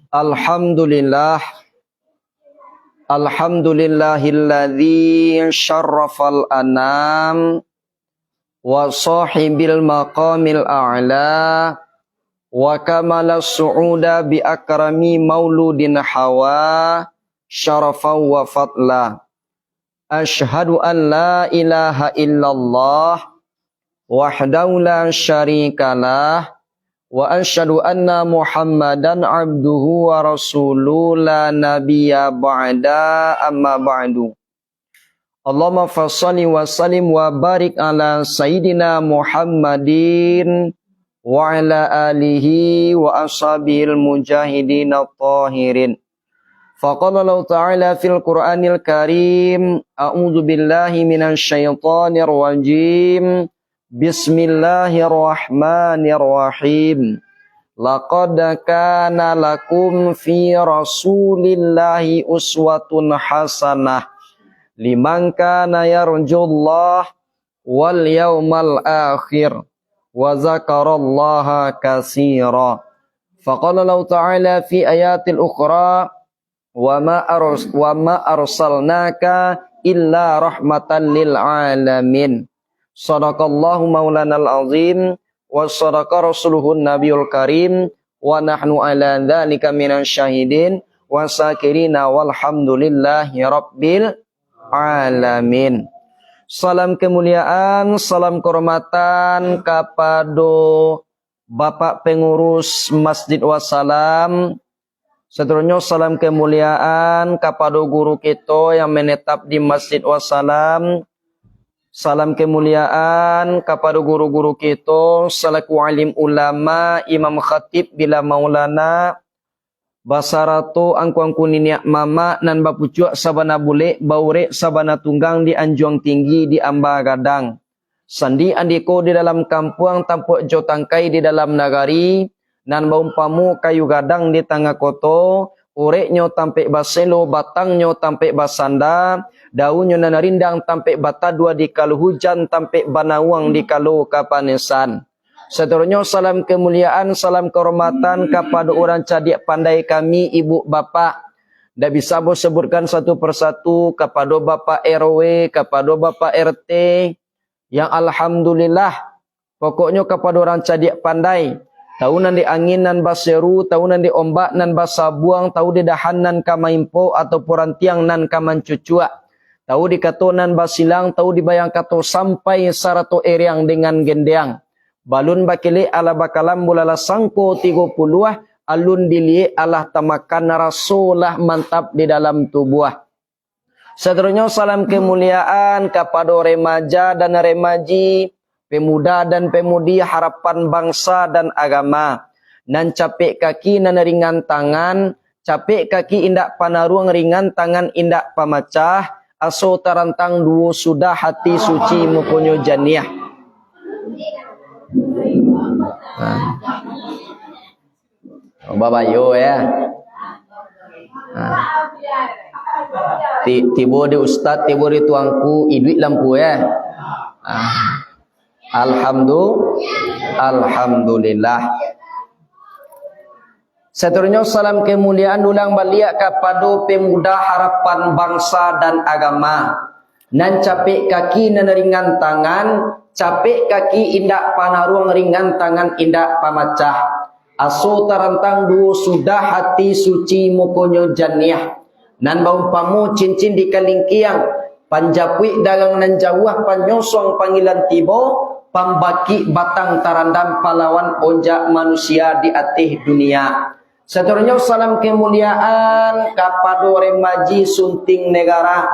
Alhamdulillah. Alhamdulillahilladzi syarrafal anam wa sahibil maqamil a'la wa kamala su'uda bi akrami mauludin hawa syarafa wa fadla. Ashhadu an la ilaha illallah wahdahu la syarikalah wa ashhadu anna Muhammadan abduhu wa rasuluhu la nabiyya ba'da amma ba'du. Allahumma fassalli wa sallim wa barik ala sayyidina Muhammadin wa ala alihi wa ashabil mujahidin at-tahirin. Faqala Allah ta'ala fil Qur'anil Karim, a'udzu billahi minasy syaithanir rajim. Bismillahirrahmanirrahim. Laqad kana lakum fi Rasulillahi uswatun hasanah liman kana yarjullah wal yawmal akhir wa zakarallaha katsira. Faqala Allah ta'ala fi ayatil ukhra wa ma arsalnaka illa rahmatan lil alamin. Sadaqallahu maulanal azim wa sadaqa rasuluhun nabiyul karim wa nahnu ala dzalika minasy syahidin wa sakirina walhamdulillahi rabbil alamin. Salam kemuliaan, salam kehormatan kepada Bapak Pengurus Masjid Wassalam. Seterusnya salam kemuliaan kepada guru kita yang menetap di Masjid Wassalam. Salam kemuliaan kepada guru-guru kita selaku alim ulama, imam khatib bila maulana, basaratu angku-angku niniak mama nan bapucuk sabana bule baure sabana tunggang di Anjuang Tinggi di Amba Gadang. Sandi andiko di dalam kampung tampuk jotangkai di dalam nagari nan baumpamu kayu gadang di tengah koto. Ureknya tampek baselo, batangnya tampek basanda, daunnya nanarindang tampek batadua di kalau hujan, tampek banawang di kalau kapanesan. Seterusnya salam kemuliaan, salam kehormatan kepada orang cadik pandai kami, ibu bapa. Dah bisa bos sebutkan satu persatu kepada Bapak RW, kepada Bapak RT, yang alhamdulillah, pokoknya kepada orang cadik pandai. Tahu nan di angin nan baseru, tahu nan di ombak nan basabuang, tahu di dahan nan kamaimpo atau porantiang nan kamancucua. Tahu di kato nan basilang, tahu di bayang kato sampai sarato eriang dengan gendeang. Balun bakile ala bakalam bulala sangko 30 alun dilie Allah tamakan rasulah mantap di dalam tubuh. Seterusnya salam kemuliaan kepada remaja dan remaji, pemuda dan pemudi harapan bangsa dan agama. Nan capek kaki nan ringan tangan, capek kaki indak panaruang ringan tangan indak pamacah, aso tarantang duo sudah hati suci mukonyo janiah. Bapak yo ya. Tibo di ustad, tibo di tuangku, iduit lampu ya. Alhamdulillah. Seterusnya salam kemuliaan ulang balik kepada pemuda harapan bangsa dan agama. Nan capek kaki nan ringan tangan, capek kaki indak panaruang ringan tangan indak pamacah. Aso tarantang duo sudah hati suci mukonyo janiah. Nan baumpamu cincin di kalingkiang, panjapui dagang nan jawah panyosong panggilan tibo, pambaki batang tarandam pahlawan onjak manusia di atih dunia. Seterusnya salam kemuliaan kepada remaji sunting negara.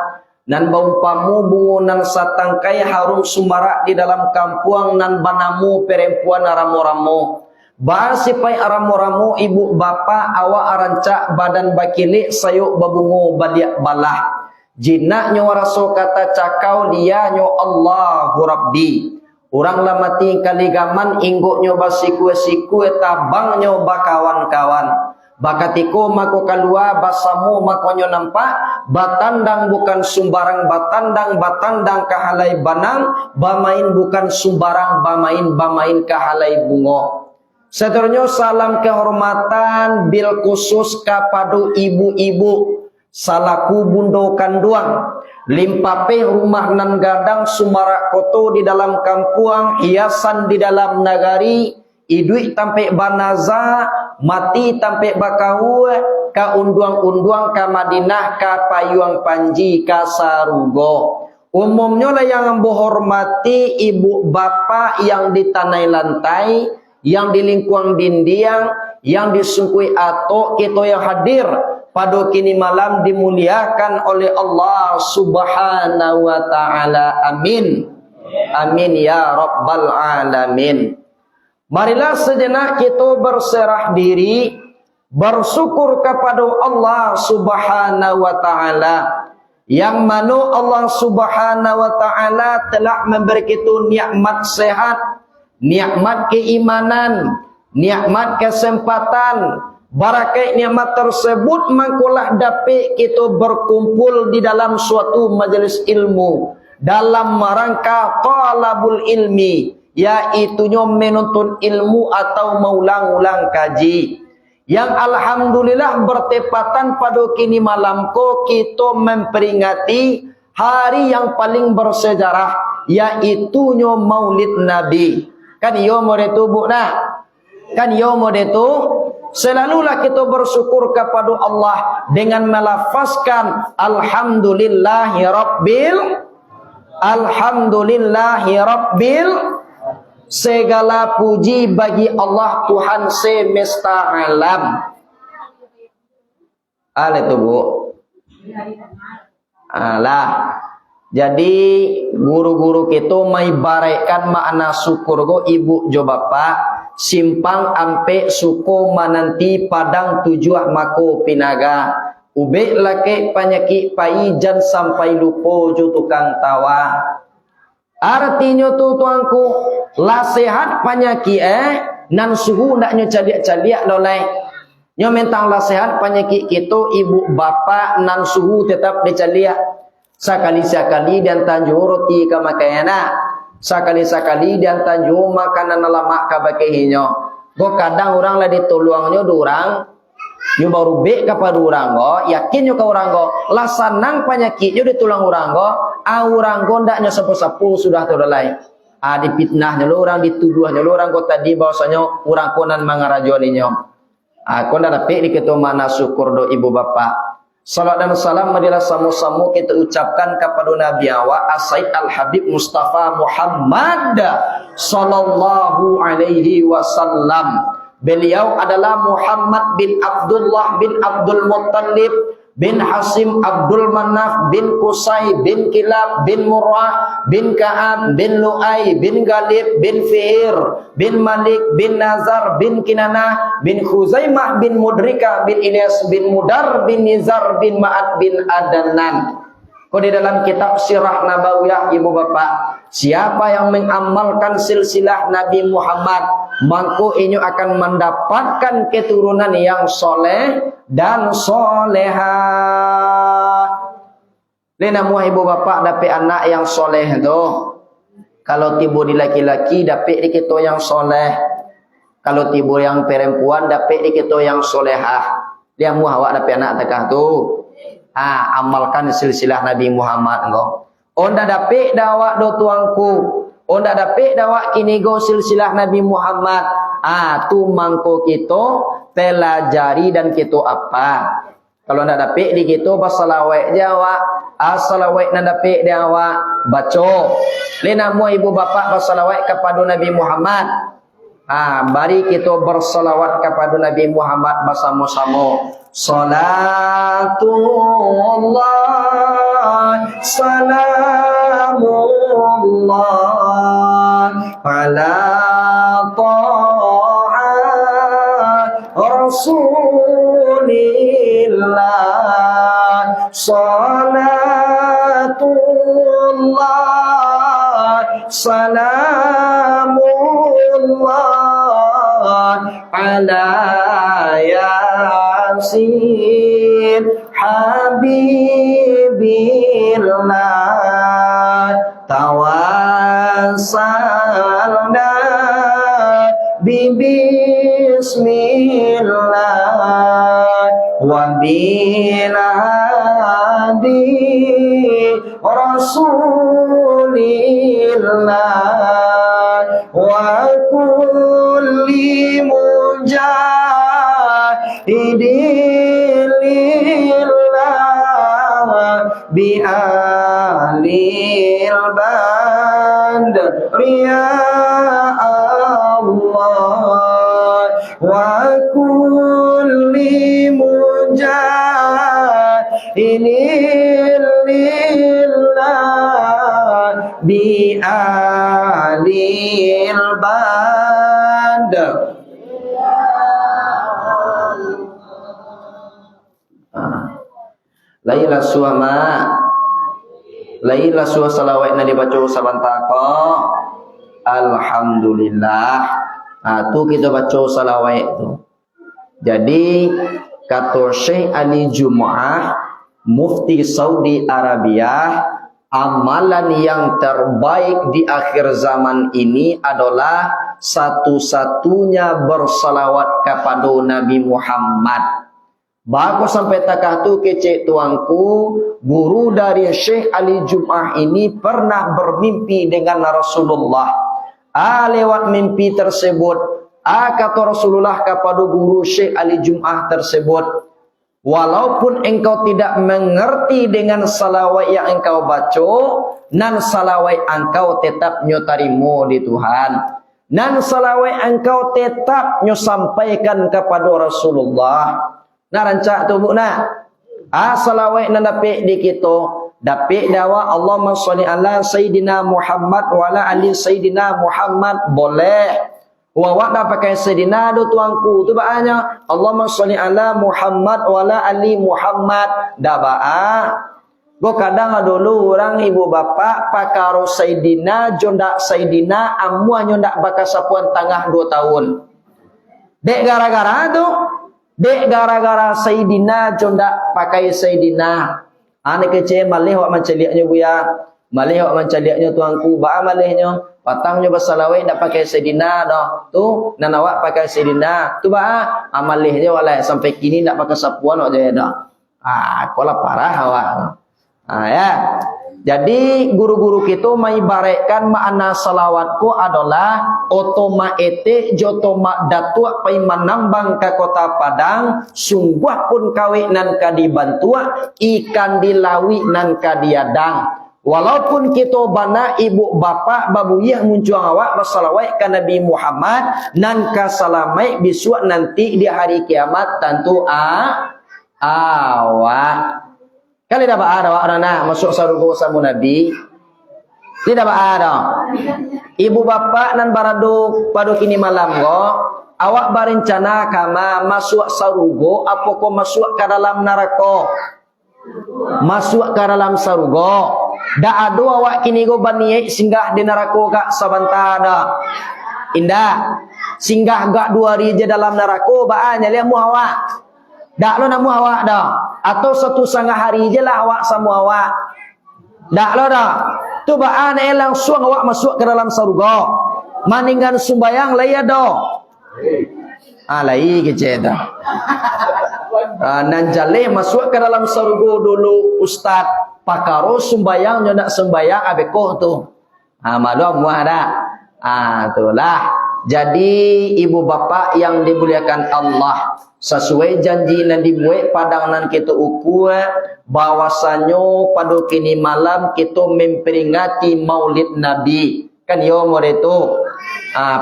Nan baumpamu bungunan satangkai harum sumarak di dalam kampung nan banamu perempuan aramo-ramo. Basipai aramo-ramo ibu bapa awak arancak badan bakile sayuk babungo baliak balah. Jinak nyo raso kata cakau dia nyo Allahu Rabbi. Orang lamati kaligaman ingguk nyo basikue-sikue tabang nyo bakawan-kawan. Bakatiko mako kalua basamu mako nyo nampak batandang bukan sumbarang batandang kahalai banang bamain bukan sumbarang bamain kahalai bungo. Seterusnya salam kehormatan bil khusus kepada ibu-ibu salaku bundo kanduang limpape rumah nan gadang sumarak koto di dalam kampung hiasan di dalam nagari idui tampe banaza mati tampe bakau ka unduang-unduang ka Madinah ka payuang panji ka sarugo. Umumnya lah yang menghormati ibu bapa yang di tanah lantai, yang di lingkungan dindiang, yang disungkui atau kita yang hadir pada kini malam dimuliakan oleh Allah Subhanahu wa taala. Amin. Amin ya rabbal alamin. Marilah sejenak kita berserah diri, bersyukur kepada Allah Subhanahu wa taala, yang mana Allah Subhanahu wa taala telah memberi kita nikmat sehat, nikmat keimanan, nikmat kesempatan. Barakai nikmat tersebut mangkulah dapat kita berkumpul di dalam suatu majelis ilmu dalam rangka talabul ilmi, yaitunya menuntut ilmu atau mengulang-ulang kaji. Yang alhamdulillah bertepatan pada kini malam ko kita memperingati hari yang paling bersejarah, yaitunya Maulid Nabi. Kan yo mode tu bu nak? Kan yo mode tu? Selalulah kita bersyukur kepada Allah dengan melafazkan alhamdulillahi rabbil, segala puji bagi Allah Tuhan semesta alam. Itu bu. Alah. Jadi guru-guru kita maibaraikan makna syukur go ibu jo bapak simpang ampe suko mananti padang tujuh mako pinaga ube lake panyaki paijan sampai lupo jo tukang tawa. Artinya tu tuanku lah sehat panyaki nan suhu ndaknya caliak-caliak dolai. Nyo mentang lah sehat panyaki kita ibu bapak nan suhu tetap dicaliak. Sakali-sakali dan tanjung roti ka makayana, sakali-sakali dan tanjung makanan lama ka bakehinyo. Go kadang orang lah dituluangnya durang, nyo baru be kepada orang go, yakin nyo ka orang go, lah sanang penyakitnya ditulang orang go, orang go ndaknya sapu-sapu sudah terlai. Dipitnahnya lo orang, dituduhnya lo orang go tadi bahwasanya orang konan mangarajolinya. Kau ndak dapat diketu mana syukur do ibu bapak. Salat dan salam marilah samu-samu kita ucapkan kepada Nabi awak As-Sayyid Al-Habib Mustafa Muhammad sallallahu alaihi wasallam. Beliau adalah Muhammad bin Abdullah bin Abdul Muttalib bin Hasim Abdul Manaf bin Qusay bin Kilab bin Murrah bin Ka'ab bin Lu'ay bin Galib bin Fi'ir bin Malik bin Nazar bin Kinanah bin Khuzaimah bin Mudrika bin Ilyas bin Mudar bin Nizar bin Ma'ad bin Adnan. Kau di dalam kitab Sirah Nabawiyah ibu bapak, siapa yang mengamalkan silsilah Nabi Muhammad, maka ini akan mendapatkan keturunan yang soleh dan soleha. Lena muah ibu bapak dapat anak yang soleh tu. Kalau tiba di laki-laki dapat di kita yang soleh. Kalau tiba yang perempuan dapat di kita yang solehah. Dia muah awak dapat anak takah tu. Amalkan silsilah Nabi Muhammad engkau. Onda dapat dawak do tuangku. Onda dapat dawak kini go silsilah Nabi Muhammad. Tu mangko kita pelajari dan kita apa. Kalau ndak dapat di kita basalawai Jawa, asalawai ndak dapat dia awak baca. Lena mu ibu bapak basalawai kepada Nabi Muhammad. Mari kita bersalawat kepada Nabi Muhammad bersama-sama. Salatullah salamullah ala ta'a Rasulillah. Salatullah salamullah ala Yasin Habibillah. Tawassalna bibi bismillah wa biladi rasulillah wa kulli mujahidin lillah bi alil bandri ya Allah wa kulli mujahidin lillah bi alil bandri. Laila suama Laila suwa salawat na dibaca sabantako alhamdulillah. Tu kita baca salawat tu. Jadi kata Syekh Ali Jum'ah Mufti Saudi Arabia, amalan yang terbaik di akhir zaman ini adalah satu-satunya bersalawat kepada Nabi Muhammad. Bagus sampai takah tu kecek tuanku, guru dari Syekh Ali Jum'ah ini pernah bermimpi dengan Rasulullah. Lewat mimpi tersebut, kata Rasulullah kepada guru Syekh Ali Jum'ah tersebut, walaupun engkau tidak mengerti dengan salawat yang engkau baca, nan salawat engkau tetap nyotarimo di Tuhan. Nan salawat engkau tetap nyo sampaikan kepada Rasulullah. Nah rancak tu bu nak. Salawat nan dapat di kita, dapat dawa Allahumma sholli ala sayyidina Muhammad wa ala ali sayyidina Muhammad boleh. Wawak dah pakai sayyidina do tuanku tu baanya Allahumma sholli ala Muhammad wa ala ali Muhammad dah ba. Go kadang dulu orang ibu bapa pakaro sayyidina jondak sayyidina amu anyo ndak bakal sapuan tangah 2 tahun. Dek gara-gara tu dek gara-gara sayyidina jondak pakai sayyidina. Ane kece malih wak mancaliaknya buya. Malih wak mancaliaknya tuanku ba malihnya. Patangnya bersalawat ndak pakai sayyidina dah. Tu nan awak pakai sayyidina. Tu ba amalihnya walai sampai kini ndak pakai sapuan wak jaya dah. Kola parah awak. Ya. Jadi guru-guru kita mengibaratkan makna salawatku adalah otoma ete jotoma datua pai manambang ke kota Padang, sungguh pun kawin nan kadibantua, ikan dilawi nan kadiadang. Walaupun kita bana ibu bapa babuyah muncuang awak bersalawat ke Nabi Muhammad, nan kasalamai bisuak nanti di hari kiamat tentu awak. Kali dah ada awak rana masuk sarugo sama Nabi. Tidak ada. Ibu bapa nan baradu pada kini malam go, awak berencana kama masuk sarugo apa ko masuk ke dalam neraka? Masuk ke dalam sarugo. Dak ada awak kini go baniai singgah di neraka gak sabanta ada. Indah. Singgah gak 2 hari je dalam neraka baanya lihat mu awak. Dak lo namu awak dah. Atau 1,5 hari je lah awak sama awak. Dak lo dah. Tu baan langsung awak masuk ke dalam surga. Maninggan sumbayang laya dah. Lai kece dah. Nan jaleh masuk ke dalam surga dulu ustaz. Pakaro sumbayang nyo nak sembayang abekoh tu. Malu muah dah. Itulah. Jadi ibu bapa yang dimuliakan Allah, sesuai janji yang dibuat padangan kita ukur bahwasannya pada kini malam kita memperingati Maulid Nabi. Kan yo itu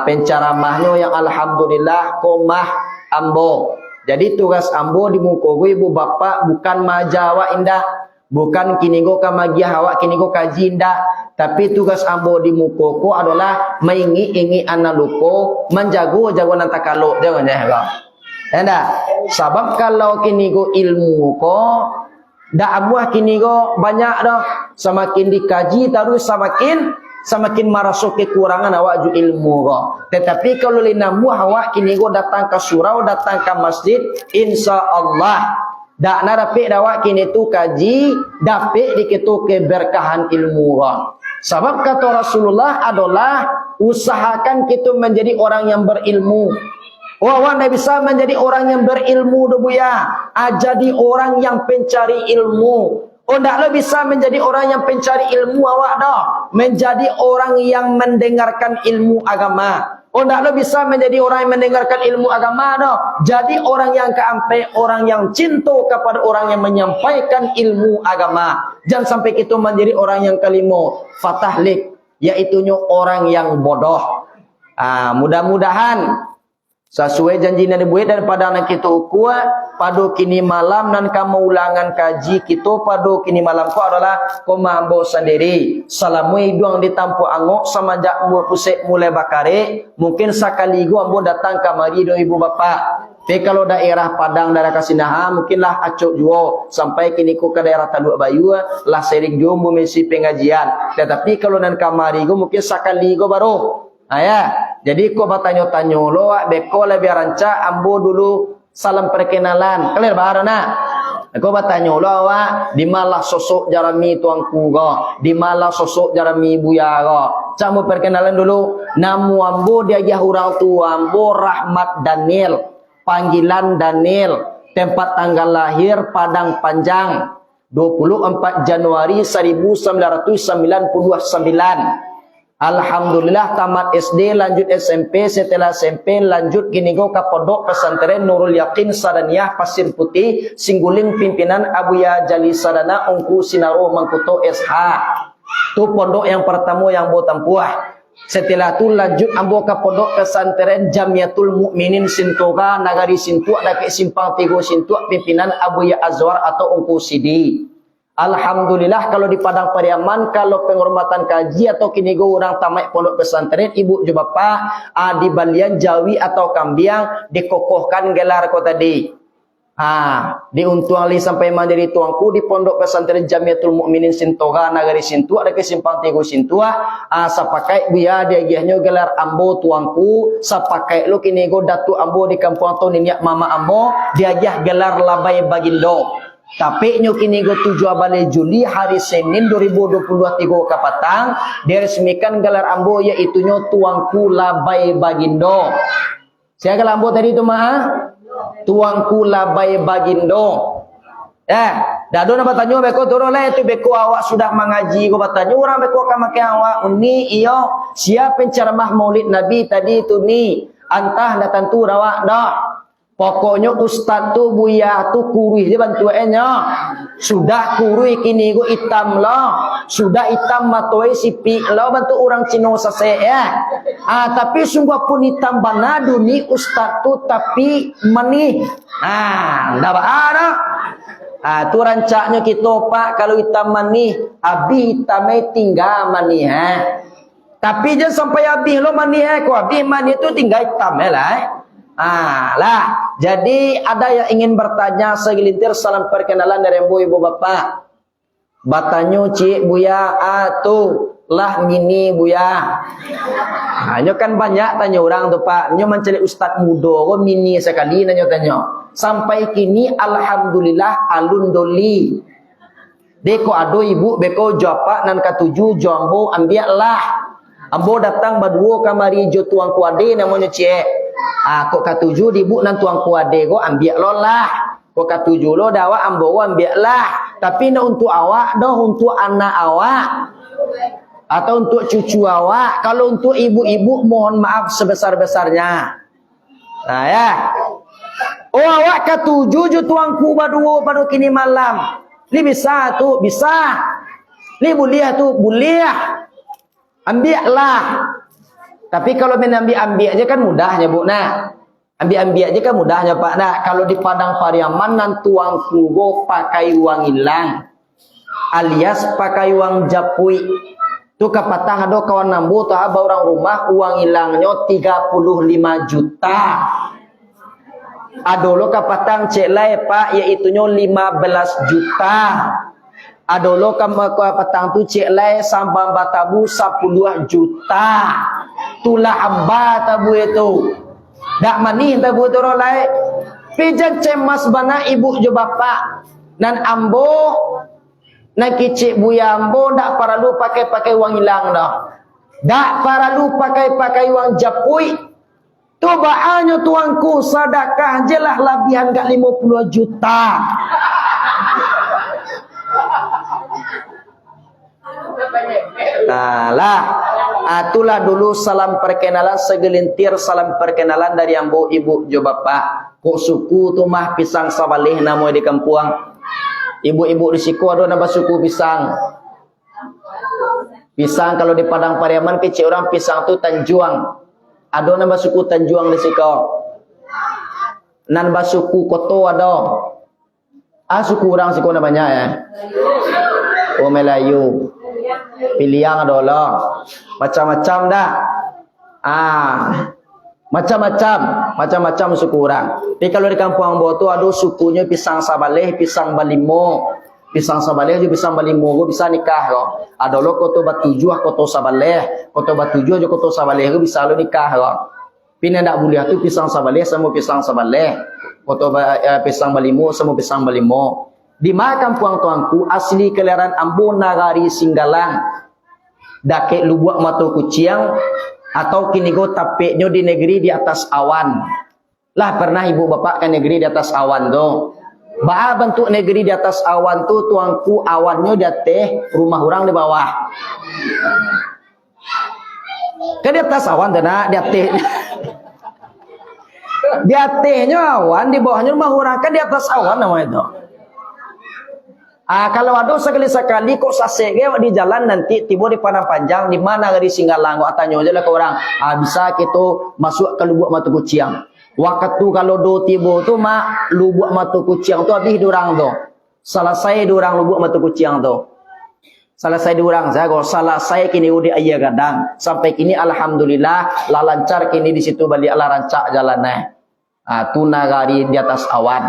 penceramahnya yang alhamdulillah komah ambo. Jadi tugas ambo di muka ibu bapa bukan majawa indah. Bukan kini go kamagi awak kini go kaji indah. Tapi tugas ambo di mukoku adalah mengingi anak luko menjago nanti kalau jangan ya. Enda sebab kalau kini go ilmu ko dak abuah kini go banyak dah semakin dikaji terus semakin merasuk kekurangan awak ju ilmu ko. Tetapi kalau linamu awak kini go datang ke surau datang ke masjid insyaallah dak narapi dawak kini tu kaji dapat dikitu keberkahan ilmu ko. Sebab kata Rasulullah adalah usahakan kita menjadi orang yang berilmu. Wawan dah bisa menjadi orang yang berilmu dah buya. Jadi orang yang pencari ilmu. Ndak lo bisa menjadi orang yang pencari ilmu awak dah. Menjadi orang yang mendengarkan ilmu agama. Ndak lo bisa menjadi orang yang mendengarkan ilmu agama dah. Jadi orang yang keampe, orang yang cinta kepada orang yang menyampaikan ilmu agama. Jangan sampai kita menjadi orang yang kelima, fatahlik, yaitunya orang yang bodoh. Mudah-mudahan sesuai janji Nabi buat daripada anak kita kuat pada kini malam dan kamu ulangan kaji kita pada kini malam ku adalah komambo sendiri salamu idung ditampu angok sama jak mu pusek mulai bakare mungkin sekali gua ambo datang kamari do ibu bapa. Tapi kalau daerah Padang daerah Kasinaha mungkinlah acuk juo sampai kini ku ke daerah Tanduk Bayu lah serik juo mesi pengajian. Tetapi kalau nan kamari gua mungkin sekali gua baru. Jadi kau bertanya-tanya lo, beko lebih ranca, ambo dulu salam perkenalan. Kalian baru nak? Kau bertanya lo, di malah sosok jarami tuangku go, di malah sosok jarami buya go. Camu perkenalan dulu. Namu ambo dia orang tua ambo Rahmat Daniel, panggilan Daniel, tempat tanggal lahir Padang Panjang, 24 Januari 1999. Alhamdulillah tamat SD, lanjut SMP, setelah SMP lanjut gini go ke pondok pesantren Nurul Yakin Sadaniyah Pasir Putih, Singguling pimpinan Abuya Jali Sadana Ungku Sinaro Mangkuto SH. Tu pondok yang pertama yang bo tempuh. Setelah tu lanjut ambo ke pondok pesantren Jamiatul Mukminin Sintoga Nagari Sintua Dake Simpang Tigo Sintua pimpinan Abuya Azwar atau Ungku Sidi. Alhamdulillah kalau di Padang Pariaman kalau penghormatan kaji atau kini go orang tamat pondok pesantren ibu juga bapak di balian Jawi atau Kambiang dikokohkan gelar ko tadi. Di untuang li sampai mandiri tuangku di pondok pesantren Jamiatul Mukminin Sintoga Nagari Sintua ada kesimpang Tigo Sintua sapakai buya dia giahnya gelar ambo tuangku sapakai lu kini go datu ambo di kampung atau ninyak mama ambo dia giah gelar Labai Bagindo. Tapi kini go 7 Juli hari Senin 2022 tigo ke Patang diresmikan gelar ambo yaitunya tuangku Labai Bagindo. Saya gelar ambo tadi itu tuangku Labai Bagindo. Dado na bertanya beko turun lah itu beko awak sudah mengaji go bertanya orang beko akan makan awak uni iyo siapa penceramah Maulid Nabi tadi itu ni antah datang tu rawak dah. Pokoknya ustaz tu buya tu kurui dia bantuannya. Sudah kurui kini go hitam lah. Sudah hitam matoi sipi lah bantu orang Cina sase ya. Tapi sungguh pun hitam banadu ni ustaz tu tapi manih. Dah ada. Tu rancaknya kita pak kalau hitam manih, abi hitamnya tinggal manih Tapi jangan sampai abi lo manih ko abi manih tu tinggal hitam lah. Lah, jadi ada yang ingin bertanya segelintir salam perkenalan dari ibu bapak. Batanyo cik buya tu lah mini buya. Nyo kan banyak tanya orang tu pak. Nyo mencari ustaz muda ko mini sekali nyo tanya. Sampai kini alhamdulillah alun doli. Deko ado ibu beko japa nan katuju jombo ambiak lah. Ambo datang berdua kamari jo tuang kuade namanya cik. Kok katuju dibu nan tuang kuade go ambiak lo lah. Kok katuju lo dawa ambo ambiak lah. Tapi na untuk awak dah untuk anak awak atau untuk cucu awak. Kalau untuk ibu-ibu mohon maaf sebesar-besarnya. Awak katuju jo tuangku berdua pada kini malam. Ni bisa tu bisa. Ni boleh tu boleh. Ambiaklah. Tapi kalau ambil aja kan mudahnya bu nak. Ambil aja kan mudahnya pak nak. Kalau di Padang Pariaman nan tuang kugo pakai uang hilang, alias pakai uang japui. Tu kapatah ada kawan nambu tu aba orang rumah uang hilangnya 35 juta. Adolo kapatang celai pak yaitunya 15 juta. Adolo kapatang tu celai sambang batabu 10 juta. Tulah amba tabu itu. Dak manih tabu itu rolai. Pijak cemas bana ibu jo bapak. Nan ambo nak kicik buya ambo dak perlu pakai uang hilang dah. Dak perlu pakai uang japui. Tu bahannya tuanku sedekah jelah labihan kat 50 juta. Nah lah, itulah dulu salam perkenalan segelintir salam perkenalan dari ambo ibu jo bapak. Kok suku tu mah pisang sabaleh namanya di kampung. Ibu-ibu di siku ada nama suku pisang. Pisang kalau di Padang Pariaman kecil orang pisang tu Tanjuang. Ada nama suku Tanjuang di siku. Nan suku Koto ada. Suku orang siku namanya ya. Oh Melayu. Pilihan ada lah. Macam-macam dah. Macam-macam suku orang. Tapi kalau di kampung Ambo tu ada sukunya pisang sabaleh, pisang balimo. Pisang sabaleh je pisang balimo go bisa nikah go. Ada lo koto batujuh koto sabaleh, koto batujuh je koto sabaleh go bisa lo nikah go. Pina ndak boleh tu pisang sabaleh sama pisang sabaleh. Koto pisang balimo sama pisang balimo. Di mana kampung tuanku asli kelahiran Ambo Nagari Singgalang. Dake Lubuk Matu Kuciang atau kini go tapeknya di negeri di atas awan. Lah pernah ibu bapak ke negeri di atas awan do. Bah bentuk negeri di atas awan tu tuangku awannya di atas rumah orang di bawah. Ke di atas awan dana di atas. Di atasnya awan, di bawahnya rumah orang, kan di atas awan namanya itu. Kalau ada sekali-sekali kok sasege di jalan nanti tiba di Padang Panjang di mana di Singgalang kok tanya aja lah ke orang. Bisa kita masuk ke Lubuk Matu Kuciang. Waktu kalau do tiba tu mak Lubuk Matu Kuciang tu habis dorang tu. Selesai dorang Lubuk Matu Kuciang tu. Selesai dorang saya kalau selesai kini udah ayah gadang. Sampai kini alhamdulillah lah lancar kini di situ balik lah rancak jalannya. Tu nagari di atas awan.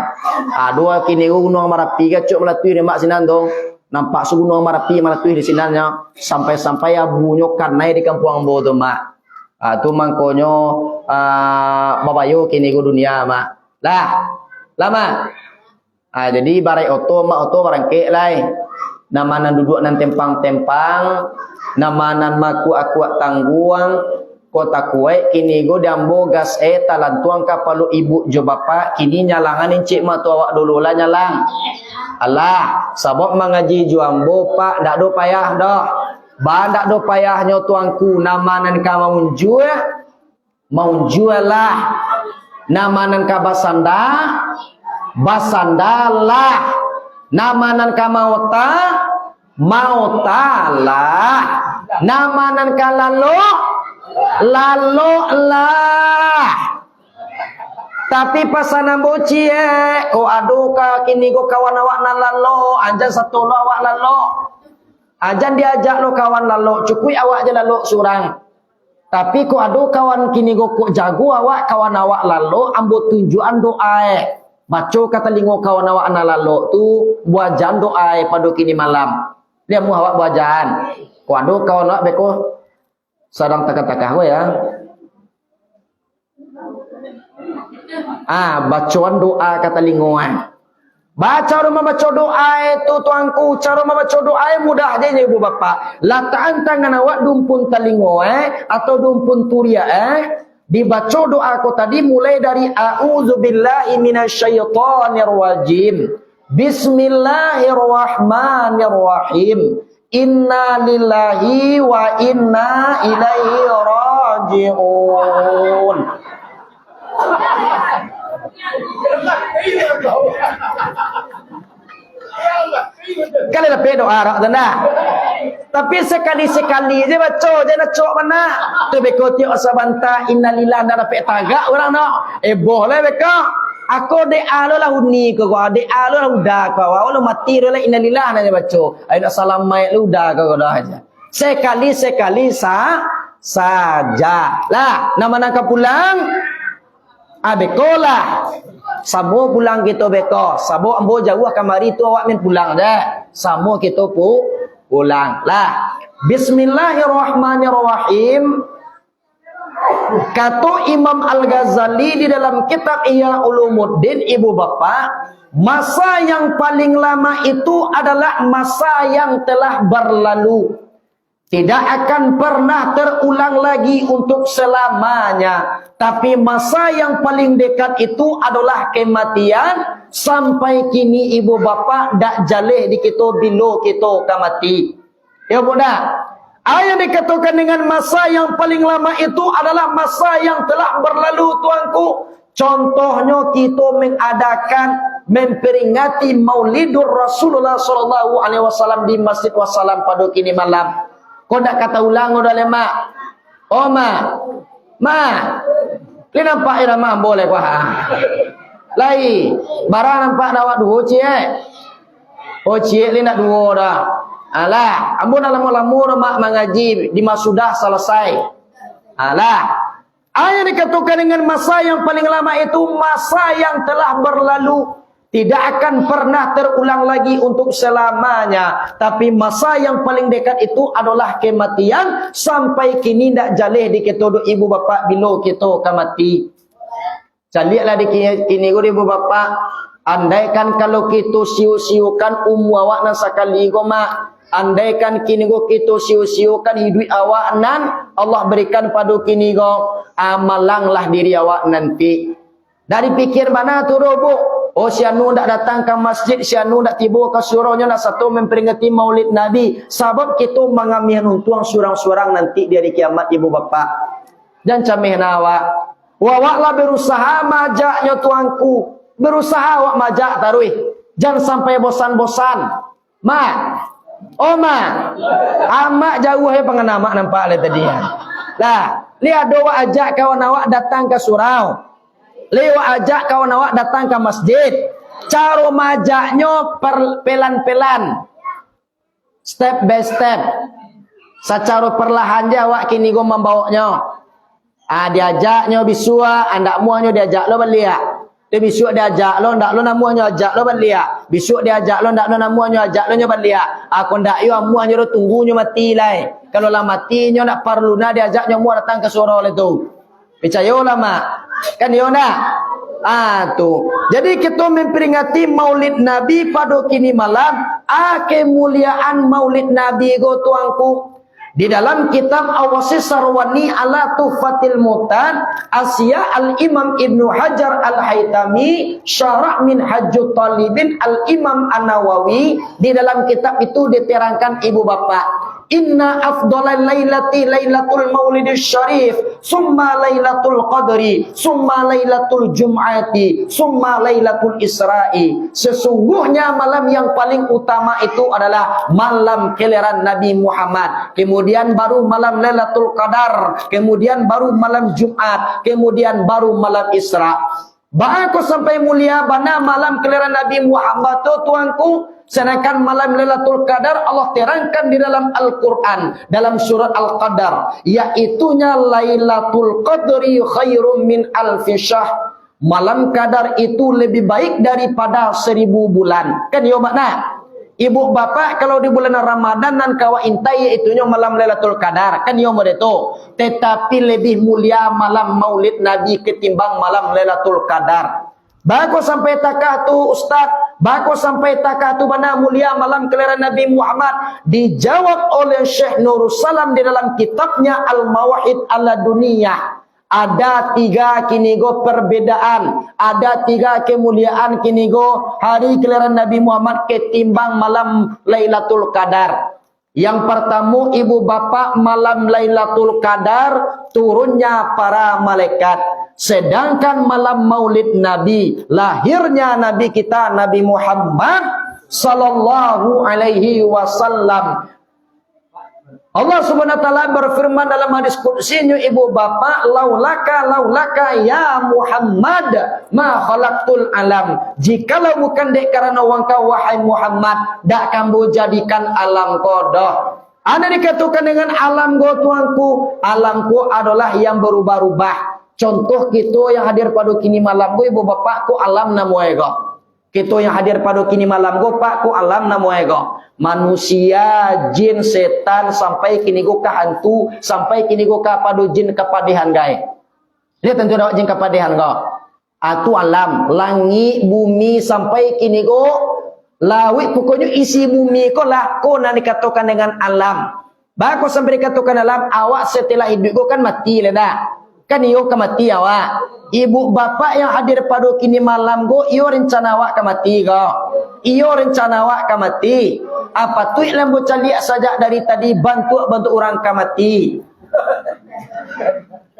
Dua kini gunung Merapi kacuk melatui di mak sinan tu. Nampak gunung Merapi melatui di sinannya sampai-sampai bunyo karena di kampung Ambo tu mak. Tu mangkonyo babayo kini go dunia mak. Lama. Jadi barai oto mak oto barangke lai. Namanan duduk nan tempang-tempang, namanan maku akuak tangguang, kota kuai kini go dambo gas talantuang kapalu ibu jo bapak kini nyalangan encik mak tu awak dulu lah nyalang. Allah, sabok mengaji jo ambo pak dak do payah dah. Ba dak do payahnya tuangku namanan ka mau jual lah. Namanan ka basandalah. Namanan ka mautalah. Namanan ka lalo lah. Tapi pasanan boci ko adu ka kini ko kawan awak nan lalo anjan satu lo awak lalo. Anjan diajak lo kawan lalo cukui awak je lalo surang. Tapi ko adu kawan kini ko jago awak kawan awak lalo ambo tunjuan doa baca kata lingo kawan awak na lalo tu buajan doa pada kini malam. Dia mu awak buajan. Ko adu kawan awak beko sadang takah-takah ya. Bacaan doa kata lingoan. Cara membaca doa itu tuanku, cara membaca doa mudah aja ibu bapak. Lataan tangan awak dumpun talingo atau dumpun turia dibaca doa aku tadi mulai dari a'udzubillahi minasyaitonir rajim. Bismillahirrahmanirrahim. Inna lillahi wa inna ilaihi raji'un. Kali dah pedo arak tanda. Tapi sekali-sekali je baca je nak cok mana. Tu beko tiok sabanta innalillahi nak dapat tagak orang nak. Boleh beko. Aku de alo lah huni ko de alo lah udah ko awak mati lah innalillahi nak baca. Ai nak salam mai lu udah ko dah aja. Sekali-sekali saja. Lah nama nak pulang bekolah. Samo pulang kita beko. Samo ambo jauh kamari tu awak min pulang dah. Samo kita pulang. Lah. Bismillahirrahmanirrahim. Kata Imam Al-Ghazali di dalam kitab Ihya Ulumuddin ibu bapak, masa yang paling lama itu adalah masa yang telah berlalu. tidak akan pernah terulang lagi untuk selamanya. Tapi masa yang paling dekat itu adalah kematian. Sampai kini ibu bapa dak jaleh di kita bila kita akan mati. Ya budak. Ayat dikatakan dengan masa yang paling lama itu adalah masa yang telah berlalu tuanku. Contohnya kita mengadakan memperingati Maulidur Rasulullah SAW di Masjid Wassalam pada kini malam. Kau tak kata ulang udah lemak. Oh ma. Li nampak ira ma boleh kau ha. Lai, barang nampak nawak dua cik. Oh cik li nak dua dah. Alah, amun lama-lama mak mengaji di sudah selesai. Alah. Ayat dikatakan dengan masa yang paling lama itu masa yang telah berlalu. Tidak akan pernah terulang lagi untuk selamanya. Tapi masa yang paling dekat itu adalah kematian. Sampai kini tak jalih di kita ibu bapa bila kita akan mati. Jalihlah di kini ibu bapa. Andaikan kalau kita siu-siukan awak nan sakali mak. Andaikan kini kita siu-siukan hidup awak nan. Allah berikan pada kini amalanglah diri awak nanti. Dari pikir mana tu robo. Oh sianu ndak datang ke masjid, sianu ndak tiba ke suraunya nak satu memperingati Maulid Nabi. Sebab kita mengambil untung surang-surang nanti di hari kiamat ibu bapa. Dan camih nawak. Wawaklah berusaha majaknya tuanku. Berusaha awak majak tarui. Jangan sampai bosan-bosan. Ma. Oh ma. Amak jauh pengenamak nampak le tadi. Lah, lihat doa ajak kawan awak datang ke surau. Lewat ajak kawan awak datang ke masjid. Cara majaknya pelan-pelan. Step by step. Secara perlahan dia awak kini go membawanya. Diajaknya bisua, andak muanya diajak lo belia. Dia bisuk diajak lo, ndak lo namuanya ajak lo belia. Bisuk diajak lo, ndak lo namuanya ajak lo nyoba belia. Aku ndak yo amuanya lo tunggunya mati lai. Kalau lah matinya ndak perlu na diajaknya mu datang ke surau itu. Percayalah mak. Kan yo nak. Tu. Jadi kita memperingati Maulid Nabi pada kini malam. Kemuliaan Maulid Nabi go tuanku. Di dalam kitab Awasis Sarwani ala Tuhfatil Mutan, Asya Al-Imam Ibnu Hajar Al-Haytami, Syarah min Hajjut Talibin Al-Imam An-Nawawi, di dalam kitab itu diterangkan ibu bapa. Inna afdalal lailati lailatul maulidis syarif, summa lailatul qadri, summa lailatul jum'ati, summa lailatul isra'i. Sesungguhnya malam yang paling utama itu adalah malam kelahiran Nabi Muhammad. Kemudian baru malam Lailatul Qadar, kemudian baru malam Jumat, kemudian baru malam Isra. Bahaku sampai mulia bana malam kelahiran Nabi Muhammad tu tuanku. Sedangkan malam Lailatul Qadar Allah terangkan di dalam Al-Quran, dalam surat Al-Qadar, yaitunya Lailatul Qadri khairum min alfi syahr. Malam Qadar itu lebih baik daripada 1000 bulan. Kan yo makna? Ibu bapak kalau di bulan Ramadan dan kawa intai itunya malam Lailatul Qadar. Kan yo modeto. Tetapi lebih mulia malam Maulid Nabi ketimbang malam Lailatul Qadar. Bagus sampai takah tu Ustaz. Bagus sampai takah tu mana mulia malam kelahiran Nabi Muhammad. Dijawab oleh Syekh Nurul Salam di dalam kitabnya Al-Mawahid ala Dunia. Ada 3 kinigo perbedaan. Ada 3 kemuliaan kinigo hari kelahiran Nabi Muhammad ketimbang malam Lailatul Qadar. Yang pertama ibu bapa malam Lailatul Qadar turunnya para malaikat. Sedangkan malam Maulid Nabi lahirnya Nabi kita Nabi Muhammad sallallahu alaihi wasallam. Allah Subhanahu wa taala berfirman dalam hadis qudsinya ibu bapa laulaka ya Muhammad ma khalaqtul alam. Jikalau bukan dek karena wangkau wahai Muhammad dak kamu jadikan alam kodoh. Anda dikatakan dengan alam go tuanku, alamku adalah yang berubah-ubah. Contoh kita yang hadir pada kini malam go ibu bapak ku alam namo ego. Kita yang hadir pada kini malam go pak ku alam namo ego. Manusia, jin, setan sampai kini go ka hantu, sampai kini go ka pada jin kepadihan gai. Dia tentu dapat jin kepadihan go. Atu alam, langit, bumi sampai kini go lawit pokoknya isi bumi ko lah ko nak dikatakan dengan alam. Bako sampai dikatakan dalam awak setelah hidup go kan mati lah dah. Kan iyo kan mati awak. Ibu bapak yang hadir pada kini malam go, iyo rencana awak kan mati go. Iyo rencana awak kan mati. Apa tu yang bocah lihat saja dari tadi bantu orang kan mati.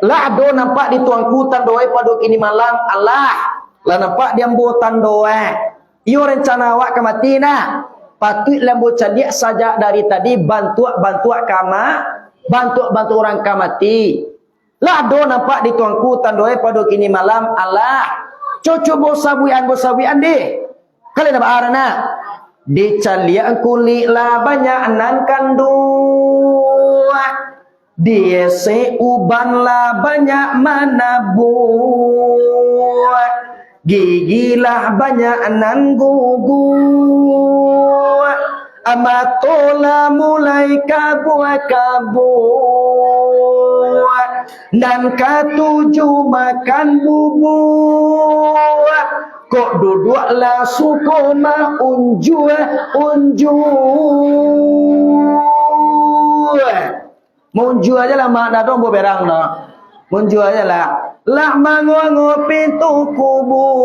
Lah do nampak di tuangku tandoe pada kini malam Allah. Lah nampak dia mbotan doa. Iyo rencana awak kan mati nah. Patut lembu caliak saja dari tadi bantu kama, bantu orang kamati. Lah do nampak di tuangku tandoe pada kini malam Allah. Cucu bosawian deh. Kalian apa arana? Di caliak kulit lah banyak nan kandua. Di seuban lah banyak mana buat. Gigilah banyak nan gugu. Amatola mulai kabua-kabua. Dan katuju makan bubuk. Kok duduklah sukoma unjua. Munju aja lah makna dong berang no. Munju aja lah. Lah mangu pintu kubur.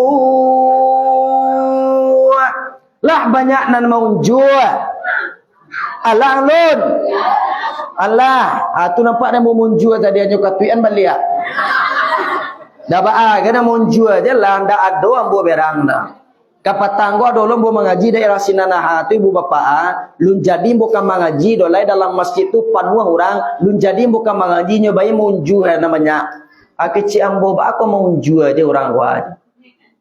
Lah banyak nan munju. Allah lun. Allah. Tu nampak dia munju tadi aja katuian balik. Dah ba kena munju aja lah ndak ada ambo berang dah. Kapatang gua dulu mau mengaji daerah Sinanaha tu ibu bapak lun jadi bukan mengaji dolai dalam masjid tu penuh orang lun jadi bukan mengaji nyobain munju namanya kecil ambo ba aku munju aja orang gua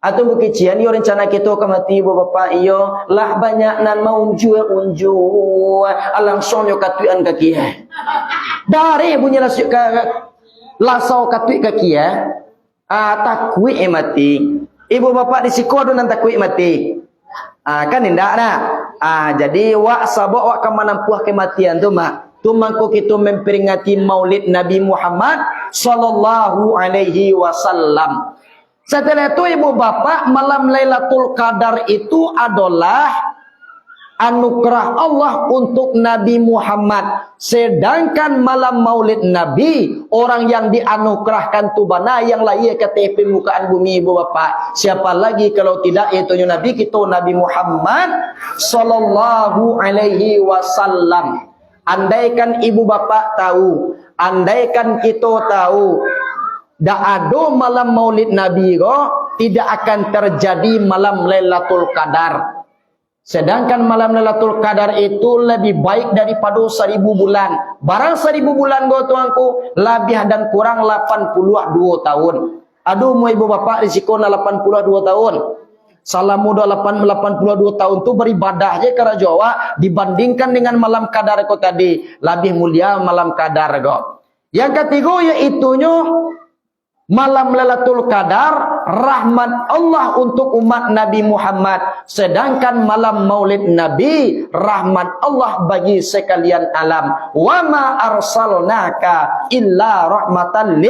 atau kekecian yo rencana kita ke mati ibu bapak iyo lah banyak nan munju langsung yo katuan kaki dari bunyi lasau katui kaki takui mati. Ibu bapak di sikodo nan takui mati. Kan indak nah. Jadi wak sabok wak kemanampuah kematian tu mak. Tu mangko kita memperingati Maulid Nabi Muhammad sallallahu alaihi wasallam. Setelah itu ibu bapak malam Lailatul Qadar itu adalah anugerah Allah untuk Nabi Muhammad. Sedangkan malam Maulid Nabi, orang yang dianugerahkan tu bana yang lahir ke tepi mukaan bumi ibu bapak. Siapa lagi kalau tidak itu Nabi kita Nabi Muhammad sallallahu alaihi wasallam. Andaikan ibu bapak tahu, andaikan kita tahu, dak ada malam Maulid Nabi tidak akan terjadi malam Lailatul Qadar. Sedangkan malam Lailatul Qadar itu lebih baik daripada 1000 bulan. Barang 1000 bulan go tuanku, lebih dan kurang 82 tahun. Aduh mu ibu bapak risiko 82 tahun. Salah muda 82 tahun tu beribadah je ke Jawa dibandingkan dengan malam Qadar ko tadi. Lebih mulia malam Qadar go. Yang ketiga yaitu malam Lailatul Qadar rahmat Allah untuk umat Nabi Muhammad. Sedangkan malam Maulid Nabi rahmat Allah bagi sekalian alam. Wa ma arsalnaka illa rahmatan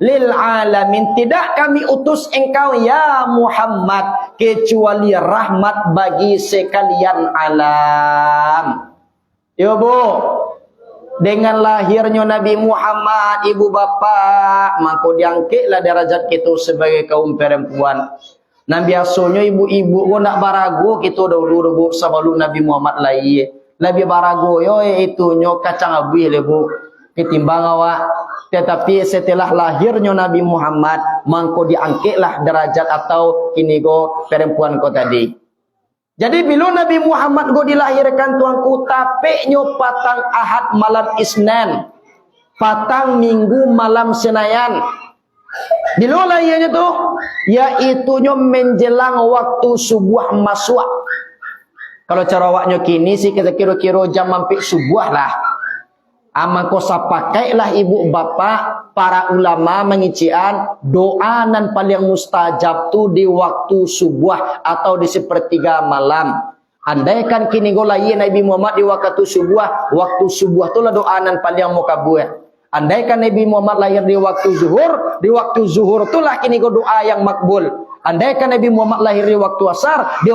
lil alamin. Tidak kami utus engkau ya Muhammad kecuali rahmat bagi sekalian alam. Yo bu, dengan lahirnya Nabi Muhammad, ibu bapak, maka diangkitlah derajat kita sebagai kaum perempuan. Nah biasanya ibu-ibu ko nak barago kita dulu sebelum Nabi Muhammad lahir. Lebih barago yo itu nyo kacang abuih lebu ketimbang awak. Tetapi setelah lahirnya Nabi Muhammad, maka diangkitlah derajat atau kini go perempuan ko tadi. Jadi bila Nabi Muhammad go dilahirkan tuanku tapeknya patang Ahad malam Isnin, patang Minggu malam Senayan. Bila lahirnya tu, yaitunya menjelang waktu subuh masuk. Kalau cara awaknya kini sih kita kira-kira jam mampir subuh lah. Maka sapakailah ibu bapak para ulama mengician doa nan paling mustajab tu di waktu subuh atau di sepertiga malam. Andaikan kini golai Nabi Muhammad di waktu subuh tu lah doa nan paling mukabul. Andaikan Nabi Muhammad lahir di waktu zuhur tu lah kini go doa yang makbul. Andaikan Nabi Muhammad lahir di waktu asar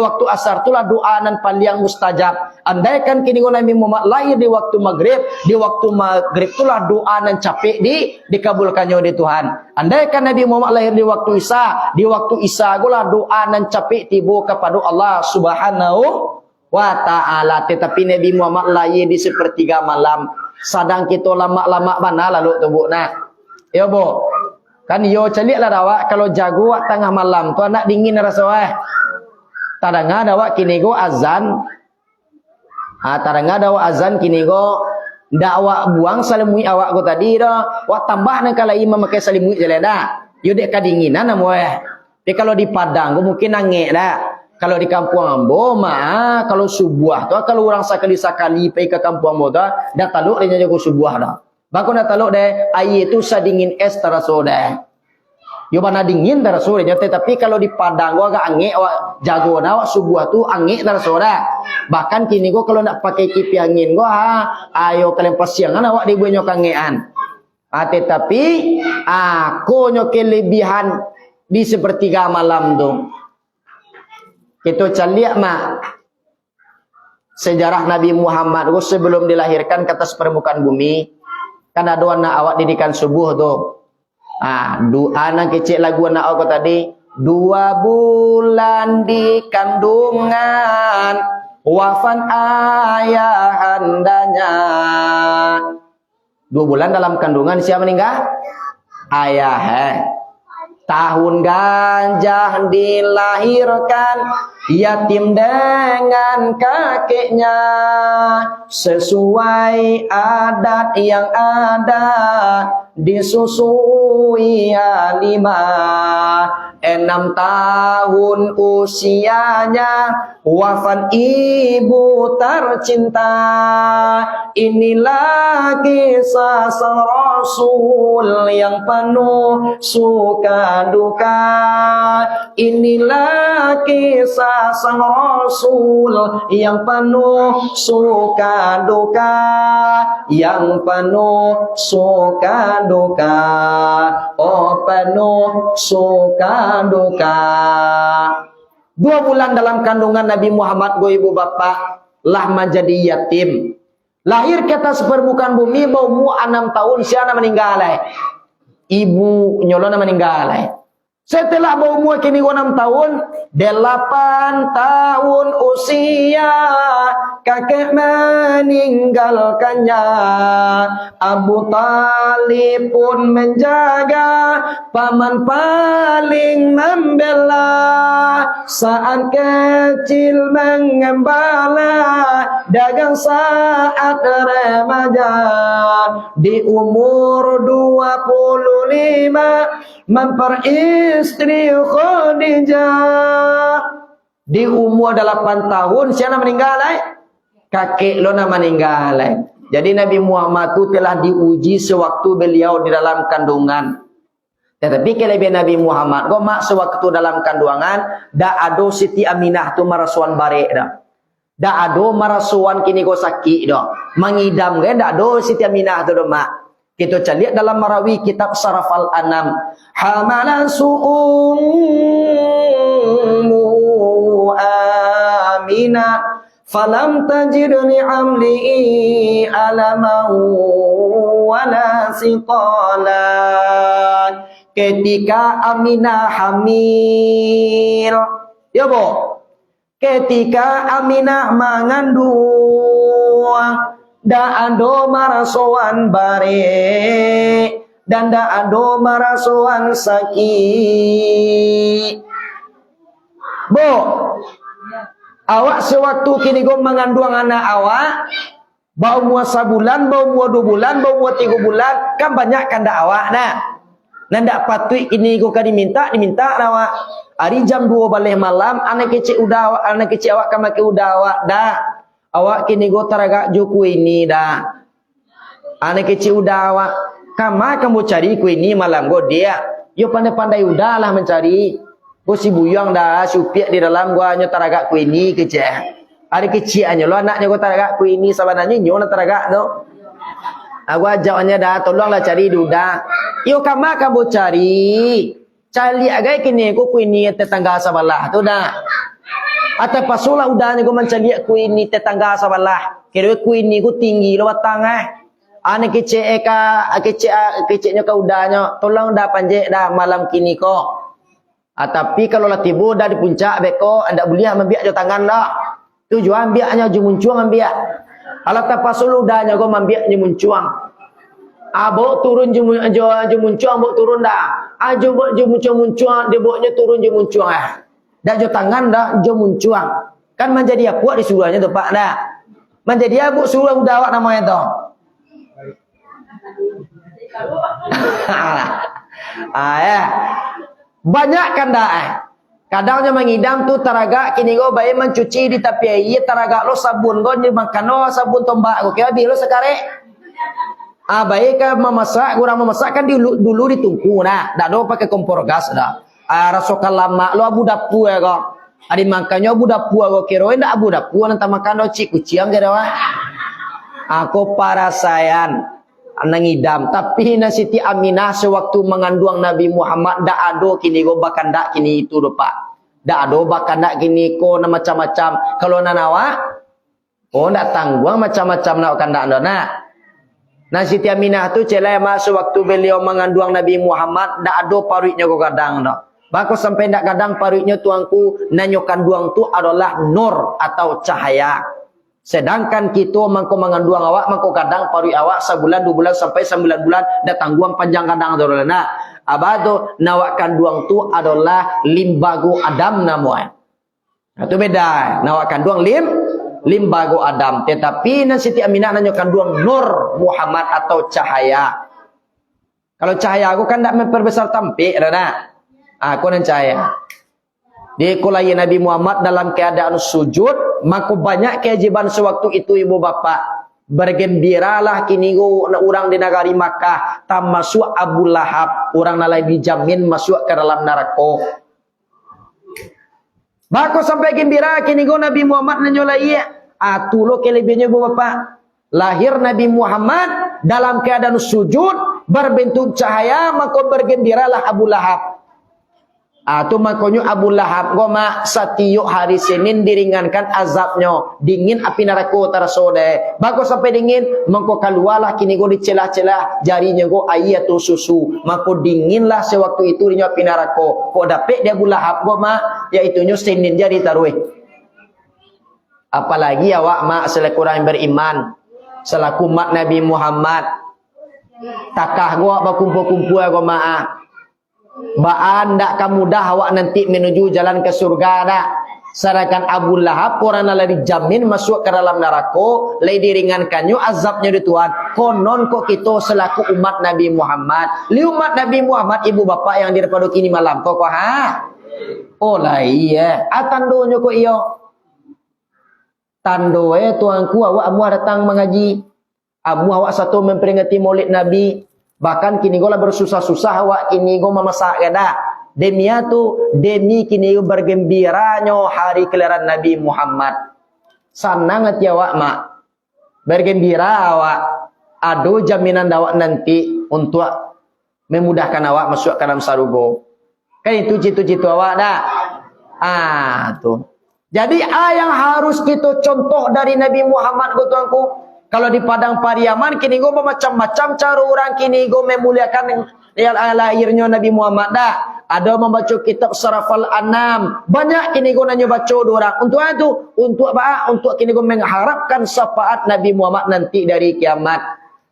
itulah doa nan paling mustajab. Andaikan kini Nabi Muhammad lahir di waktu maghrib itulah doa nan capek dikabulkannya oleh Tuhan. Andaikan Nabi Muhammad lahir di waktu Isya gula doa nan capek tiba kepada Allah Subhanahu wa ta'ala. Tetapi Nabi Muhammad lahir di sepertiga malam. Sadang kita lama-lama mana lalu tubuk nak. Ya bo. Kan yo celik lah dawak kalau jago wak tengah malam tu anak dingin rasa tadanga dawak kini go azan. Tadanga dawak azan kini go ndak awak buang salimui awak go tadi dah. Wak tambah nak kalau imam pakai salimui je dah. Yo dek kadinginan amu Tapi kalau di Padang go mungkin nangek dah. Kalau di kampung ambo mah kalau subuh tu kalau orang sekali pergi ke kampung ambo dah taluk dia jago subuh dah. Bako dah taluk deh air itu sadingin es teraso deh. Yo mana dingin teraso deh. Tapi kalau di Padang gua agak angin awak jago dah awak subuh tu angin teraso dah. Bahkan kini gua kalau nak pakai kipi angin gua ayo kalian pasiangan awak dibunyok angean. Tetapi aku nyo kelebihan di sepertiga malam tu. Kita caliak mak sejarah Nabi Muhammad sebelum dilahirkan ke atas permukaan bumi. Kan ada anak awak didikan subuh tu. Doa anak kecil lagu anak awak tadi. 2 bulan di kandungan wafat ayah andanya. 2 bulan dalam kandungan siapa meninggal? Ayah. Tahun gajah dilahirkan yatim dengan kakeknya sesuai adat yang ada disusui 5 6 tahun usianya wafat ibu tercinta. Inilah kisah sang Rasul yang penuh suka duka. Inilah kisah sang Rasul yang penuh suka duka. Yang penuh suka duka. Oh penuh suka duka. 2 bulan dalam kandungan Nabi Muhammad go ibu bapak lah menjadi yatim. Lahir ke atas permukaan bumi bau mu 6 tahun siapa meninggal. Ibu nyolona meninggal. Setelah bau mu kini 6 tahun, 8 tahun usia kakek meninggalkannya. Abu Talib pun menjaga, paman paling membela. Saat kecil mengembala, dagang saat remaja. Di umur 25 memperistri Khadijah. Di umur 8 tahun siapa meninggal? Kakek lona meninggal. Jadi Nabi Muhammad itu telah diuji sewaktu beliau di dalam kandungan. Tetapi kelebihan Nabi Muhammad kok mak sewaktu dalam kandungan dak ado Siti Aminah tu marasuan barek dah. Dak ado marasuan kini go sakit dah. Mengidam kan dak ado Siti Aminah tu dah mak. Kita cari dalam Marawi kitab Saraf Al-Anam. Hamalan su'ummu Aminah falam tajidni amli alamau wala siqalan. Ketika Aminah hamil, ya bo, ketika Aminah mengandung, dak ado marasuan bare dan dak ado marasuan sakit. Bo, awak sewaktu kini go mengandung anak awak, bau mua sebulan, bau mua 2 bulan, bau mua 3 bulan, kan banyak kan dak awak nah. Nanda patut ini go kan diminta awak. Hari jam 2 balik malam anak kecil awak kan make udah awak dah. Awak kini go taraga joku ini dah. Anak kecil udah awak. Kamu cari ku ini malam go dia. Yo pandai-pandai udahlah mencari. Go si buyang dah supiak di dalam gua hanya taraga ku ini kecil. Hari kecil hanya lo anaknya go taraga ku ini sabananya nyola taraga tu. Aku ajaknya dah tolonglah cari duda. Yo kamu cari. Cali agai kini ko ini tetangga sebelah tu dah. Atau pasulah udahnya ko mencari ini tetangga sebelah. Kira ini ko tinggi lo batang Ane keceknya kau udahnya tolong dah panjek dah malam kini ko. Tapi kalau lah tiba dah di puncak beko anda boleh ambil jo tangan dah. Tujuan biaknya jo muncuang ambil. Kalau tak pasul udahnya ko ambil jo muncuang. Abo turun je muncuang bo turun dah. Ajo bo je muncuang dia boknya turun je muncuang Dah jo tangan dah jo muncuang. Kan menjadi aku disuruhnya tu Pak dah. Menjadi abu suruh udah awak namanya tu. Banyak kan dah Kadangnya mengidam tu taraga kini go bayi mencuci di tapi air taraga lo sabun go ni makan lo sabun tombak go kira bilo sekarang. Baik kan memasak, kurang memasak kan dulu ditungku nah. Dak do pakai kompor gas dah. Rasokan lama lo abu dapur ya kok. Adi makanya abu dapur go kira ndak abu dapur nanti makan do cik kuciang ke dah. Aku parasayan nangidam tapi na Siti Aminah sewaktu mengandung Nabi Muhammad dak ado kini go bakan dak kini itu do Pak. Dak ado bakan dak kini ko na macam-macam. Kalau nanawa ndak tangguang macam-macam nak kandak ndo nah. Nah Siti Aminah tu celema sewaktu beliau mengandung Nabi Muhammad dak ado paruitnya ko kadang dah. Bako sampai ndak kadang paruitnya tuangku nanyo kandung tu adalah nur atau cahaya. Sedangkan kita mangko mengandung awak mangko kadang paruit awak sebulan 2 bulan sampai 9 bulan dak tangguang panjang kadang dorana. Abado nawak kandung tu adalah limbago Adam namanya. Itu beda. Nawak kandung limbago Adam. Tetapi na Siti Aminah nanyo kandung nur Muhammad atau cahaya. Kalau cahaya aku kan tak memperbesar tampik dah. Aku nan cahaya. Di kulai Nabi Muhammad dalam keadaan sujud, maka banyak kewajiban sewaktu itu ibu bapak. Bergembiralah kini orang di negari Makkah tam masuk Abu Lahab, orang nalai dijamin masuk ke dalam neraka. Maka sampai gembira kini Nabi Muhammad nyolai atulo kelebihnya ibu bapak. Lahir Nabi Muhammad dalam keadaan sujud berbentuk cahaya, maka bergembiralah Abu Lahab. Tu makanya Abu Lahab goma setiap hari Senin diringankan azabnya, dingin api neraka tersode. Bako sampai dingin, mangko keluarlah kini go dicelah-celah jarinya go air atau susu. Mako dinginlah sewaktu itu dinya api neraka. Kok dapet dia Abu Lahab goma yaitunya Senin jadi taruih. Apalagi awak mak selaku orang yang beriman, selaku mak Nabi Muhammad. Takah gua berkumpul-kumpul go mak. Baan dak kamu dah awak nanti menuju jalan ke surga dah. Sedangkan Abu Lahab orang yang dijamin masuk ke dalam neraka, lai diringankannya azabnya di Tuhan. Konon kok kita selaku umat Nabi Muhammad, li umat Nabi Muhammad ibu bapak yang daripada kini malam kok Oh lah iya, tandonya kok iyo. Tandoe tuanku awak amu datang mengaji. Amu awak satu memperingati Maulid Nabi. Bahkan kini gola bersusah-susah awak kini go memasak kada. Demia tu demi kini go bergembiranya hari kelahiran Nabi Muhammad. Senang hati awak mak. Bergembira awak. Ado jaminan awak nanti untuk memudahkan awak masuk ke dalam sarugo. Kan itu cita-cita awak dah. Tu. Jadi yang harus kita contoh dari Nabi Muhammad tuanku. Kalau di padang Pariaman kini go macam-macam cara orang kini go memuliakan lahirnya Nabi Muhammad dah. Ada membaca kitab Sarafal Anam. Banyak kini go nanya baca orang. Untuk itu, untuk apa? Untuk kini go mengharapkan syafaat Nabi Muhammad nanti dari kiamat.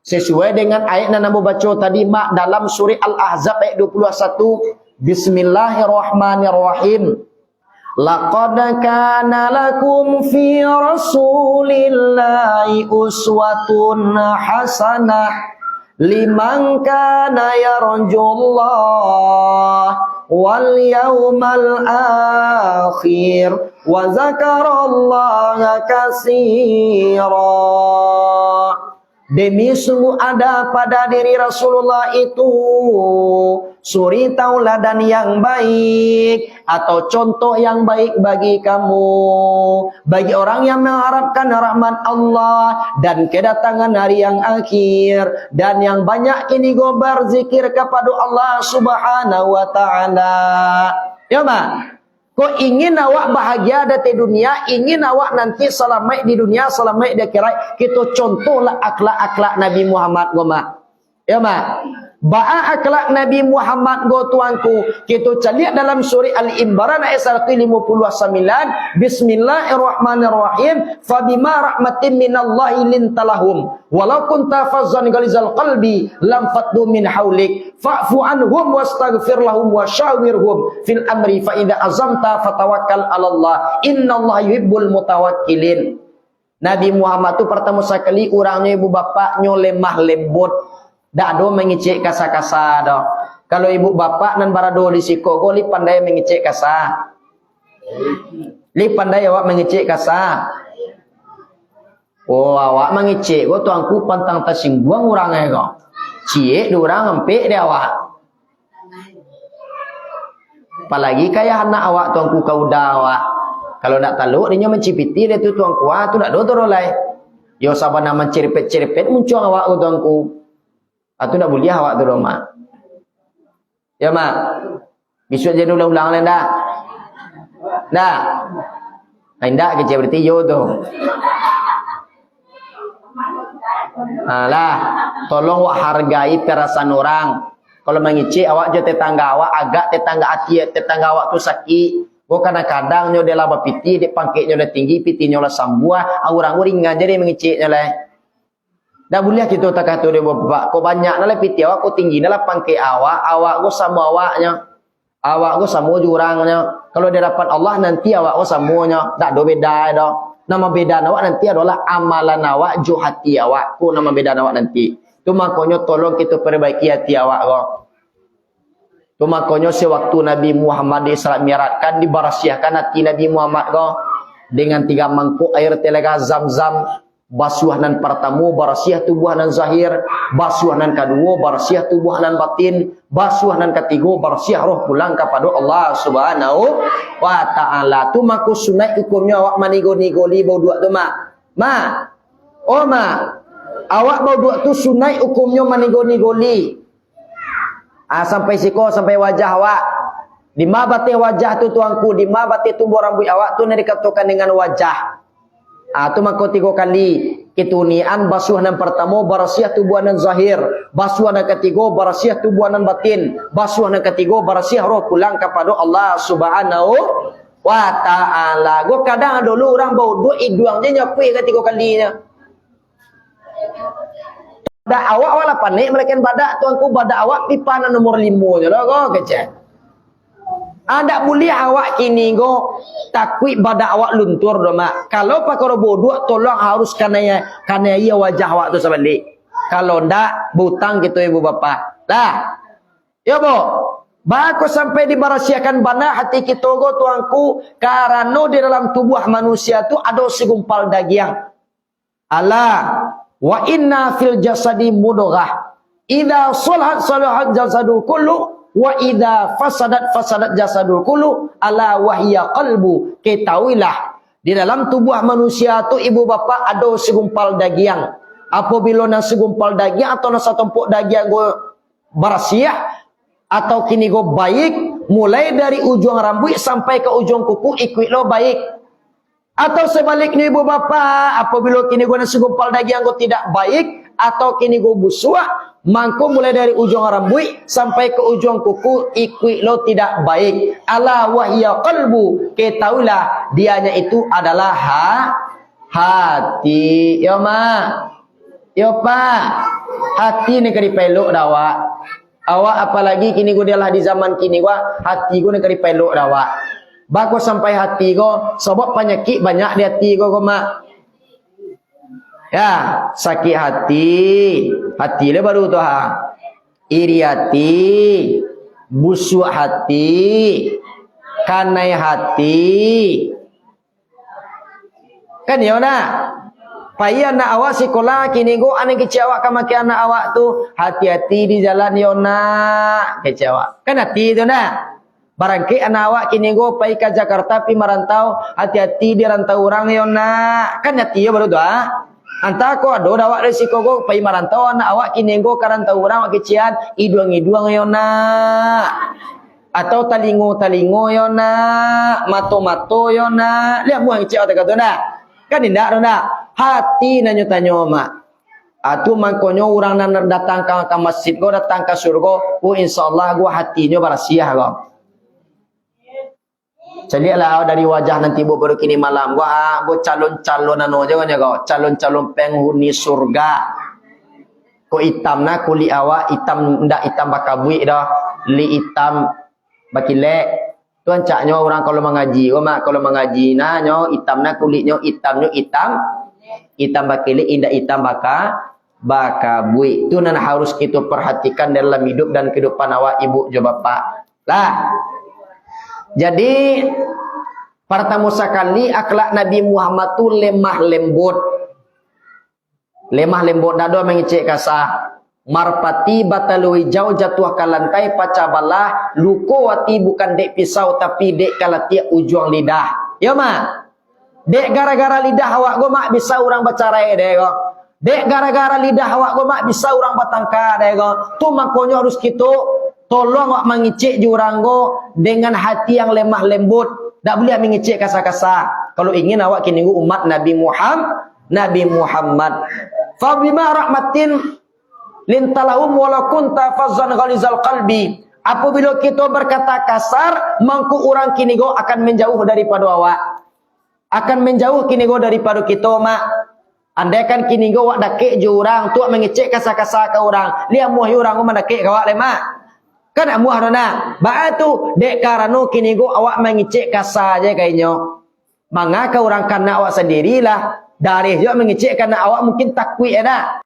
Sesuai dengan ayat yang namo baca tadi mak dalam surah Al-Ahzab ayat 21. Bismillahirrahmanirrahim. Laqad kana lakum fi rasulillahi uswatun hasanah liman kana yarjullah wal yawmal akhir wa zakarallaha katsira. Demi sungguh ada pada diri Rasulullah itu suri tauladan yang baik atau contoh yang baik bagi kamu, bagi orang yang mengharapkan rahmat Allah dan kedatangan hari yang akhir, dan yang banyak ini go berzikir kepada Allah Subhanahu wa taala. Ya ma, kau ingin awak bahagia di dunia, ingin awak nanti selamat di dunia, selamat di akhirat, kita contohlah akhlak-akhlak Nabi Muhammad goma. Ya ma, ba'a akhlak Nabi Muhammad go tuanku, kita cari dalam surah Al-Imran ayat 159, Bismillahirrahmanirrahim, fabima rahmatin minallahi lintalahum walau kunta fazzan ghalizal qalbi lam faddu min haulik fa'fu anhum wastaghfir lahum wasyawirhum fil amri fa idza azamta fatawakkal 'ala Allah innallaha yuhibbul mutawakkilin. Nabi Muhammad tu pertama sekali orangnya ibu bapaknya lemah lembut, dak do mengicik kasar-kasar dah. Kalau ibu bapak dan barado di siko go li pandai mengicik kasar. Li pandai awak mengicik kasar. Oh, awak mengicik go tuangku pantang tersinggung orangnya go. Cie orang empek dia awak. Apalagi kayak anak awak tuangku kau dah awak. Kalau nak taluk dia mencipiti dia tu tuangku tu dak do torolai. Yo sabana mencerepet-cerepet muncul awak tuangku. Atau nak boleh awak tu rumah. Ya mak. Besok jadi ulang-ulang lah dah. Dah. Hendak kerja berarti yo tu. Lah, tolong awak hargai perasaan orang. Kalau mengicik awak je tetangga awak agak tetangga hati tetangga awak tu sakit. Kau kadang-kadang nyo dia lah bapiti, dia pangkitnya dah tinggi, pitinya lah sambuah, orang ringan je dia mengiciknya lah. Dah boleh kita tak kata dia bapak, kau banyak lah piti awak, kau tinggi lah pangkit awak, awak kau sama awaknya. Awak kau sama jurangnya. Kalau dia dapat Allah nanti awak kau samanya. Tak ada beda dah. Nama beda awak nanti adalah amalan awak, jo hati awak. Ku nama beda awak nanti. Tu makanya tolong kita perbaiki hati awak kau. Tu makanya sewaktu Nabi Muhammad Isra Mi'rajkan dibarasiahkan hati Nabi Muhammad kau dengan 3 mangkuk air telaga Zam-Zam. Basuhanan pertama barasiah tubuhanan zahir, basuhanan kedua barasiah tubuhanan batin, basuhanan ketiga barasiah roh pulang kepada Allah Subhanahu wa taala. Tu maku sunat hukumnya awak manigo-nigoli bau dua tu mak. Ma. Oh ma. Awak bau dua tu sunat hukumnya manigo-nigoli. Sampai siko sampai wajah awak. Di ma batik wajah tu tuangku, di ma batik tumbuh rambut awak tu dikatakan dengan wajah. Tu maka 3 kali ketunian basuhan pertama barasiah tubuhanan zahir, basuhan ketiga barasiah tubuhanan batin, basuhan ketiga barasiah roh pulang kepada Allah Subhanahu wa taala. Gua kadang dulu orang bau duit iduang je nyapui ke 3 kalinya. Badak awak wala panik mereka badak tuanku badak awak pipanan nomor 5 je lah kau kecek. Ada boleh awak kini go takwi badak awak luntur do mak. Kalau pakar bodoh tolong harus karena ia wajah awak tu sebalik. Kalau ndak butang gitu ibu bapa. Lah. Ya bo. Baku sampai dibarasiakan bana hati kita go tuangku karena di dalam tubuh manusia tu ada segumpal daging. Allah wa inna fil jasadi mudghah. Idza salahat jasadu kullu wa idza fasadat jasadul kullu ala wahya qalbu. Ketahuilah di dalam tubuh manusia tu ibu bapa ada segumpal daging. Apabila na segumpal daging atau na satumpuk daging go bersiah atau kini go baik, mulai dari ujung rambut sampai ke ujung kuku ikut lo baik. Atau sebaliknya ibu bapa, apabila kini go na segumpal daging go tidak baik atau kini go busuk, mangko mulai dari ujung rambut sampai ke ujung kuku ikut lo tidak baik. Ala wahya qalbu. Ketahuilah dianya itu adalah hati. Ya ma. Ya pa. Hati ni kari peluk dawa. Awak apalagi kini gua dialah di zaman kini gua hati gua ni kari peluk dawa. Bako sampai hati gua sebab penyakit banyak di hati gua ma. Ya, sakit hati. Hati le baru tu ha. Iri hati, busuk hati, kanai hati. Kan ya nak? Paya nak awak sekolah kini go ane kecewa kama ke anak awak tu hati-hati di jalan yo nak kecewa. Kan hati tu nak. Barangkali anak awak kini go pai ke Jakarta pi merantau hati-hati di rantau orang yo nak. Kan hati yo baru doa. Anta ko ado awak resiko go pai merantau anak awak kini go ke rantau orang awak kecian iduang-iduang yo nak. Atau talingo-talingo yo nak, mato-mato yo nak. Lihat buang kecewa tak kata nak. Kan indak nak. Hati nanyo tanyo mak. Atu mangkonyo orang nan datang ke masjid go datang ke surga, insyaallah gua hatinya barasiah go. Celiaklah dari wajah nanti bu baru kini malam gua calon-calon anu aja go, calon-calon penghuni surga. Ko hitam na kuli awak hitam ndak hitam bakabui dah, li hitam bakilek. Tuan caknya orang kalau mengaji, kalau mengaji na nyo hitam na kulitnya hitamnya hitam bakilek indak hitam bakabui. Itu nan harus kita perhatikan dalam hidup dan kehidupan awak ibu jo bapak. Lah. Jadi pertama sekali akhlak Nabi Muhammad tu lemah lembut. Lemah lembut dado mengecek kasar. Marpati batalui jauh jatuh ke lantai pacabalah luko wati bukan dek pisau tapi dek kalatia ujung lidah. Ya mak. Dek gara-gara lidah awak go mak bisa orang bercerai dek go. Dek gara-gara lidah awak go mak bisa orang bertangkar dek go. Tu makanya harus kita tolong awak mengicik jurang go dengan hati yang lemah lembut. Tak boleh mengicik kasar-kasar. Kalau ingin awak kini umat Nabi Muhammad. Fa bima rahmatin lintalahum walau kunta fazzan ghalizal qalbi. Apabila kita berkata kasar, mangku orang kini go akan menjauh daripada awak. Akan menjauh kini go daripada kita mak. Andaikan kini go awak dakik je orang, tu mengecek kasar-kasar ke orang. Lihat muah orang go mendakik ke awak le mak. Kan nak muah dona. Ba tu dek karano kini go awak mengecek kasar je kayaknya. Mangaka orang kana awak sendirilah. Dari juga mengecek karena awak mungkin takwik ada.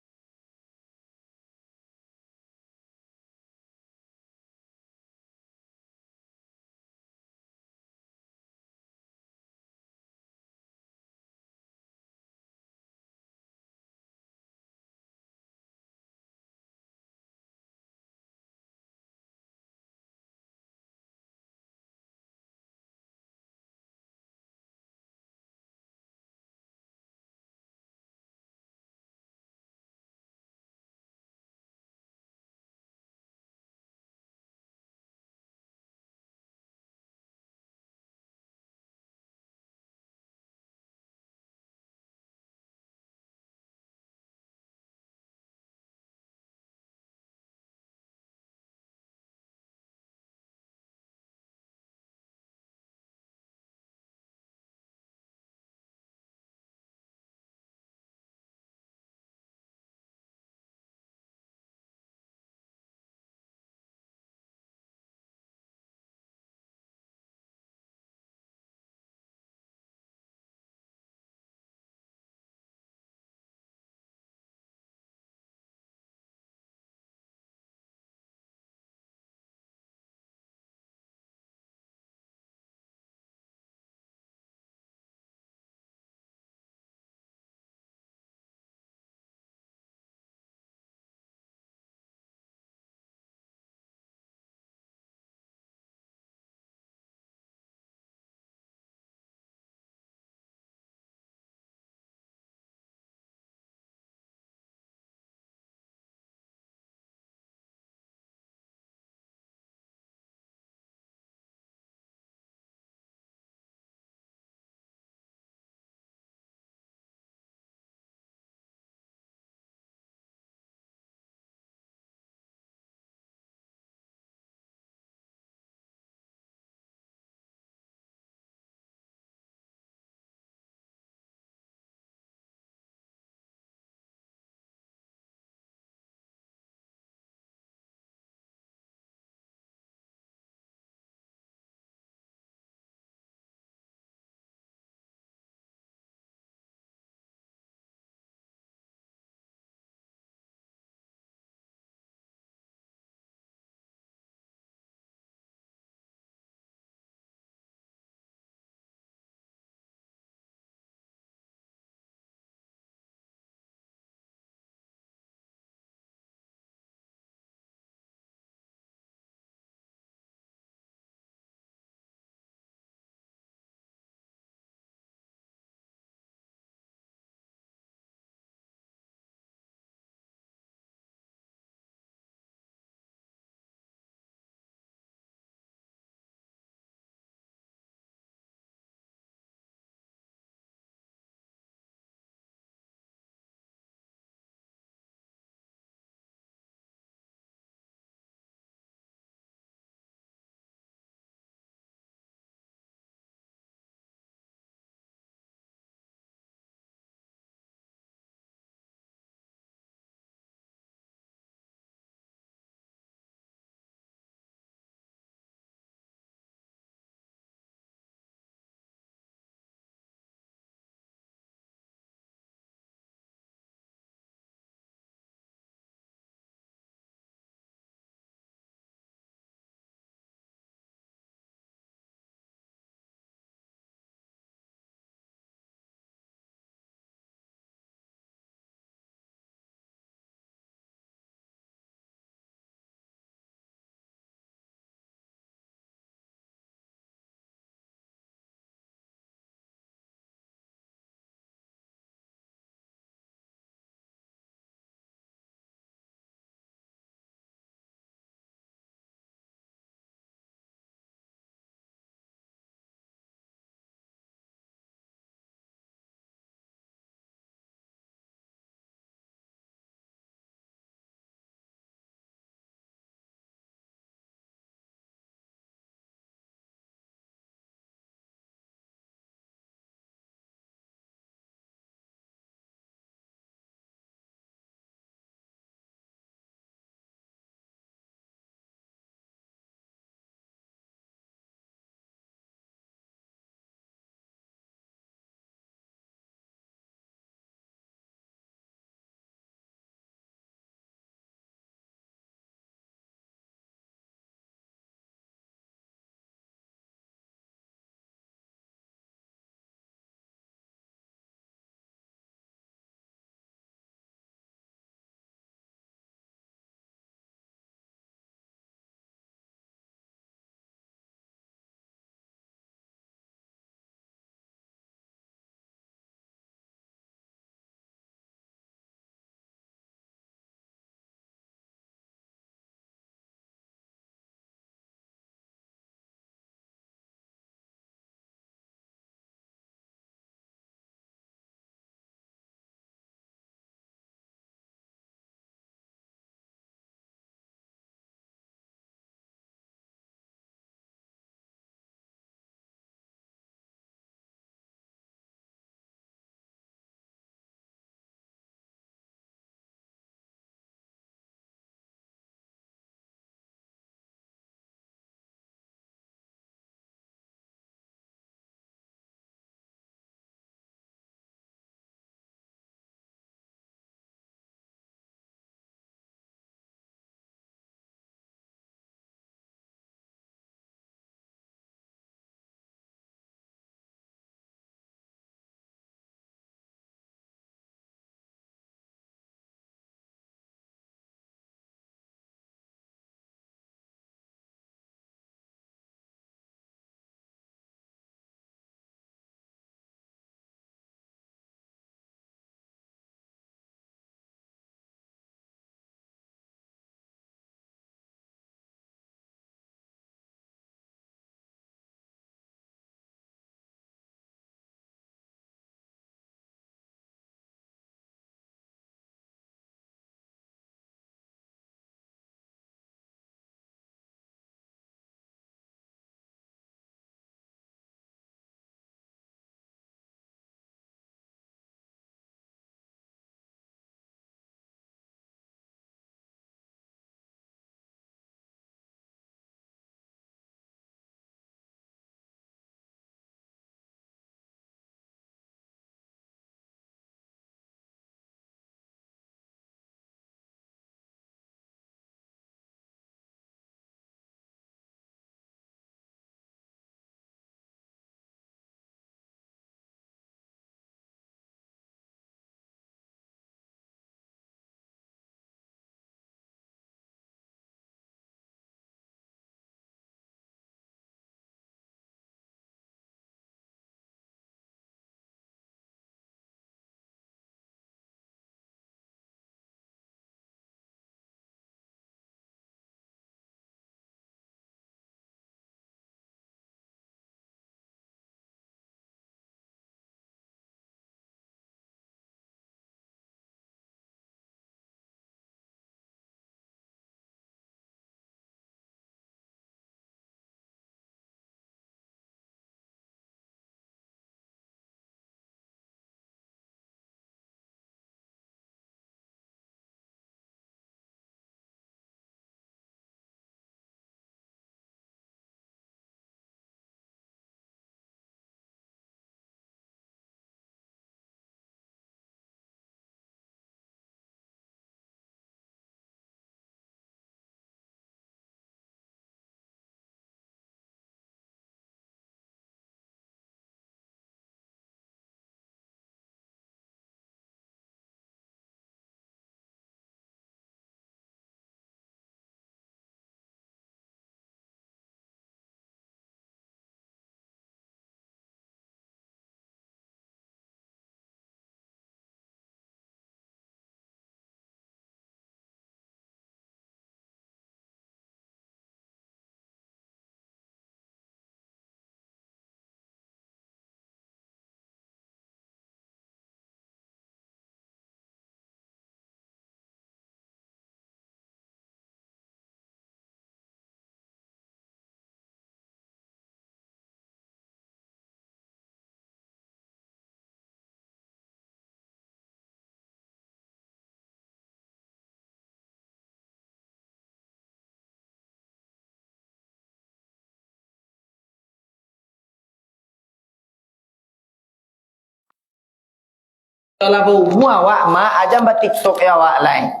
Kalau buah awak mak aja mbak TikTok ya awak lain.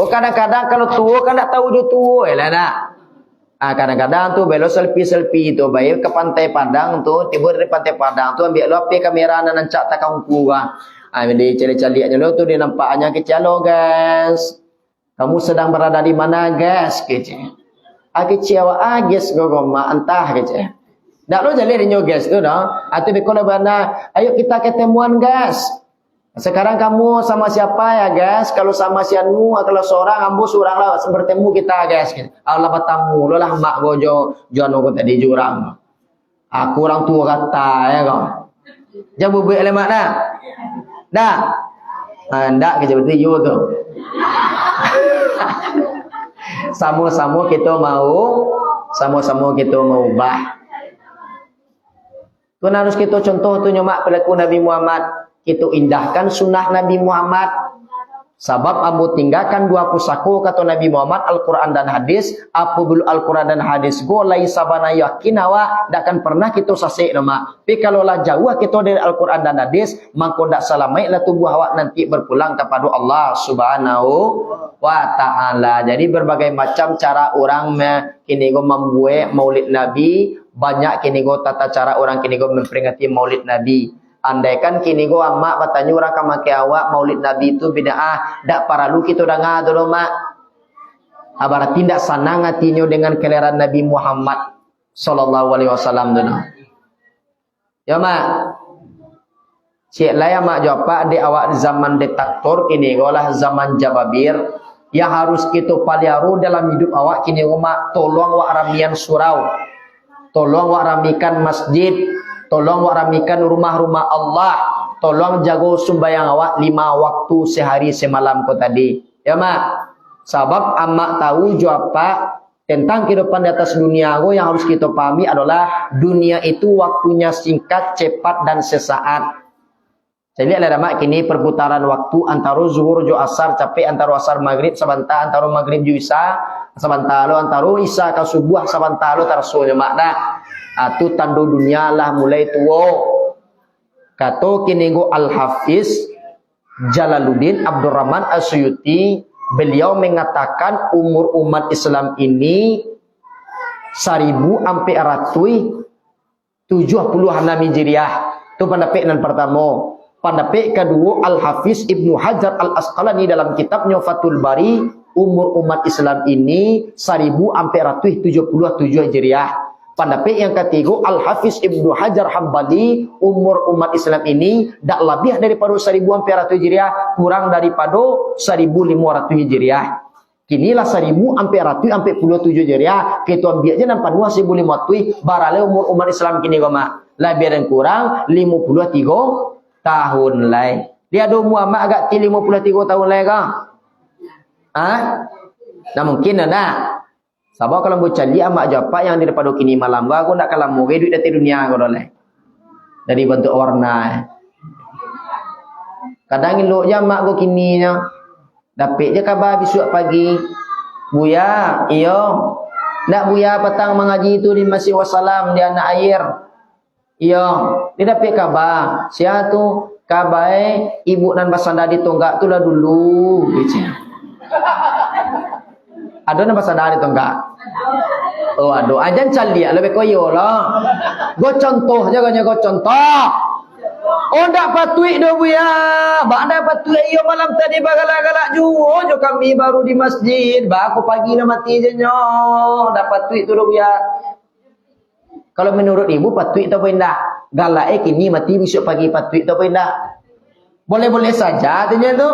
Oh kadang-kadang kalau tua kan tak tahu dia tua lah nak. Kadang-kadang tu belok selfie tu baik ke pantai Padang tu, tiba dari pantai Padang tu ambil lope kamera dan nancak takang kurang. Dia cari-cari aja lo tu dia nampaknya kecil lo guys. Kamu sedang berada di mana guys kecil. Kecil awak guys gogoma entah kecil. Dak lo jalan dengan guys tu dah. Atau bekola bana, ayo kita ketemuan guys. Sekarang kamu sama siapa ya guys? Kalau sama sianmu, kalau seorang ambu seorang lah bertemu kita guys. Allah bertamu, lo lah mak gojo juan aku tadi jurang. Aku orang tua kata ya kau. Jangan bubuh oleh mak dah. Dah. Ndak kerja betul you tu. Sama-sama kita mau ubah. Tu harus kita contoh tu nyomak pelaku Nabi Muhammad. Itu indahkan sunnah Nabi Muhammad. Sebab ambo tinggalkan dua pusako kata Nabi Muhammad Al-Quran dan hadis. Apabila Al-Quran dan hadis go lai sabana yakin awak takkan pernah kita sasik nama. Tapi kalau lah jauh kita dari Al-Quran dan hadis, maka dak salamai lah tubuh awak nanti berpulang kepada Allah Subhanahu wa taala. Jadi berbagai macam cara orang kini go membuat Maulid Nabi, banyak kini go tata cara orang kini go memperingati Maulid Nabi. Andaikan kini gua mak bertanya orang kamake awak Maulid Nabi itu bid'ah, dak paralu kita dengar dulu mak. Berarti ndak sanang hatinya dengan kelahiran Nabi Muhammad sallallahu alaihi wasallam dulu. Ya mak. Cik lah mak jawab di awak zaman diktator kini golah zaman jababir yang harus kita paliaru dalam hidup awak kini mak tolong wak ramian surau. Tolong wak ramikan masjid. Tolong wak ramikan rumah-rumah Allah. Tolong jago sumbayang awak 5 waktu sehari semalam ko tadi. Ya mak. Sebab amak tahu jawab tentang kehidupan di atas dunia ko yang harus kita pahami adalah dunia itu waktunya singkat, cepat dan sesaat. Jadi ada mak kini perputaran waktu antara zuhur jo asar capek antara asar maghrib sebentar antara maghrib jo isya sebentar lo antara isya ke subuh sebentar lo tarsunya mak dah. Atu tanda dunia lah mulai tua. Kata kini go Al-Hafiz Jalaluddin Abdurrahman As-Suyuti, beliau mengatakan umur umat Islam ini 1470 Hijriah. Itu pendapat yang pertama. Pendapat kedua Al-Hafiz Ibnu Hajar Al-Asqalani dalam kitabnya Fathul Bari, umur umat Islam ini 1477 Hijriah. Pendapat yang ketiga Al-Hafiz Ibnu Hajar Hambali, umur umat Islam ini tak lebih daripada 1400 Hijriah, kurang daripada 1500 Hijriah. Kinilah 1447 Hijriah, kita ambil aja nampak 1500 barale umur umat Islam kini goma. Lebih dan kurang 53 tahun lai. Dia ada Muhammad agak 53 tahun lai kah? Nah mungkin ada. Sebab kalau mau cari amak japa yang daripada kini malam aku nak kalam muge duit dari dunia aku doleh. Dari bentuk warna. Kadang elok je mak aku kini nya. Dapat je khabar besok pagi. Buya, iyo. Nak buya petang mengaji itu di Masjid Wassalam di anak air. Iyo, dia dapat khabar. Sia tu kabar ibu dan basanda di tonggak tu dah dulu. Ada nama sadari tu enggak? Oh, aduh, ajan cali lebih koyo lah. Go contoh jangan go contoh. Oh, ndak patuik do buya. Bak ndak patuik iyo malam tadi bagalak-galak jo kami baru di masjid. Ba aku pagi na mati je nyo. Ndak patuik tu do buya. Kalau menurut ibu patuik atau tidak? Galak kini mati besok pagi patuik atau tidak? Boleh-boleh saja tanya tu.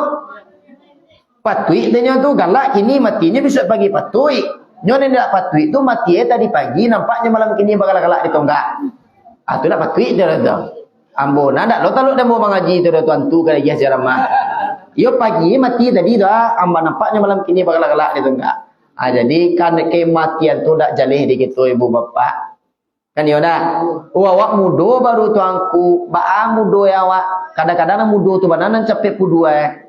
Patuik tanya tu galak kini matinya besok pagi patuik. Nyon tidak patuik tu mati tadi pagi nampaknya malam kini bakal galak di tonggak. Tu nak patuik dia tu. Ambon ada lo taluk dah mau mengaji tu tuan tu kalau dia ceramah. Yo pagi mati tadi dah amba nampaknya malam kini bakal galak di tonggak. Jadi kan kematian tu dak jalih di gitu ibu bapak. Kan yo dah. Awak mudo baru tuangku, ba mudo ya awak. Kadang-kadang mudo tu bananan capek pudua.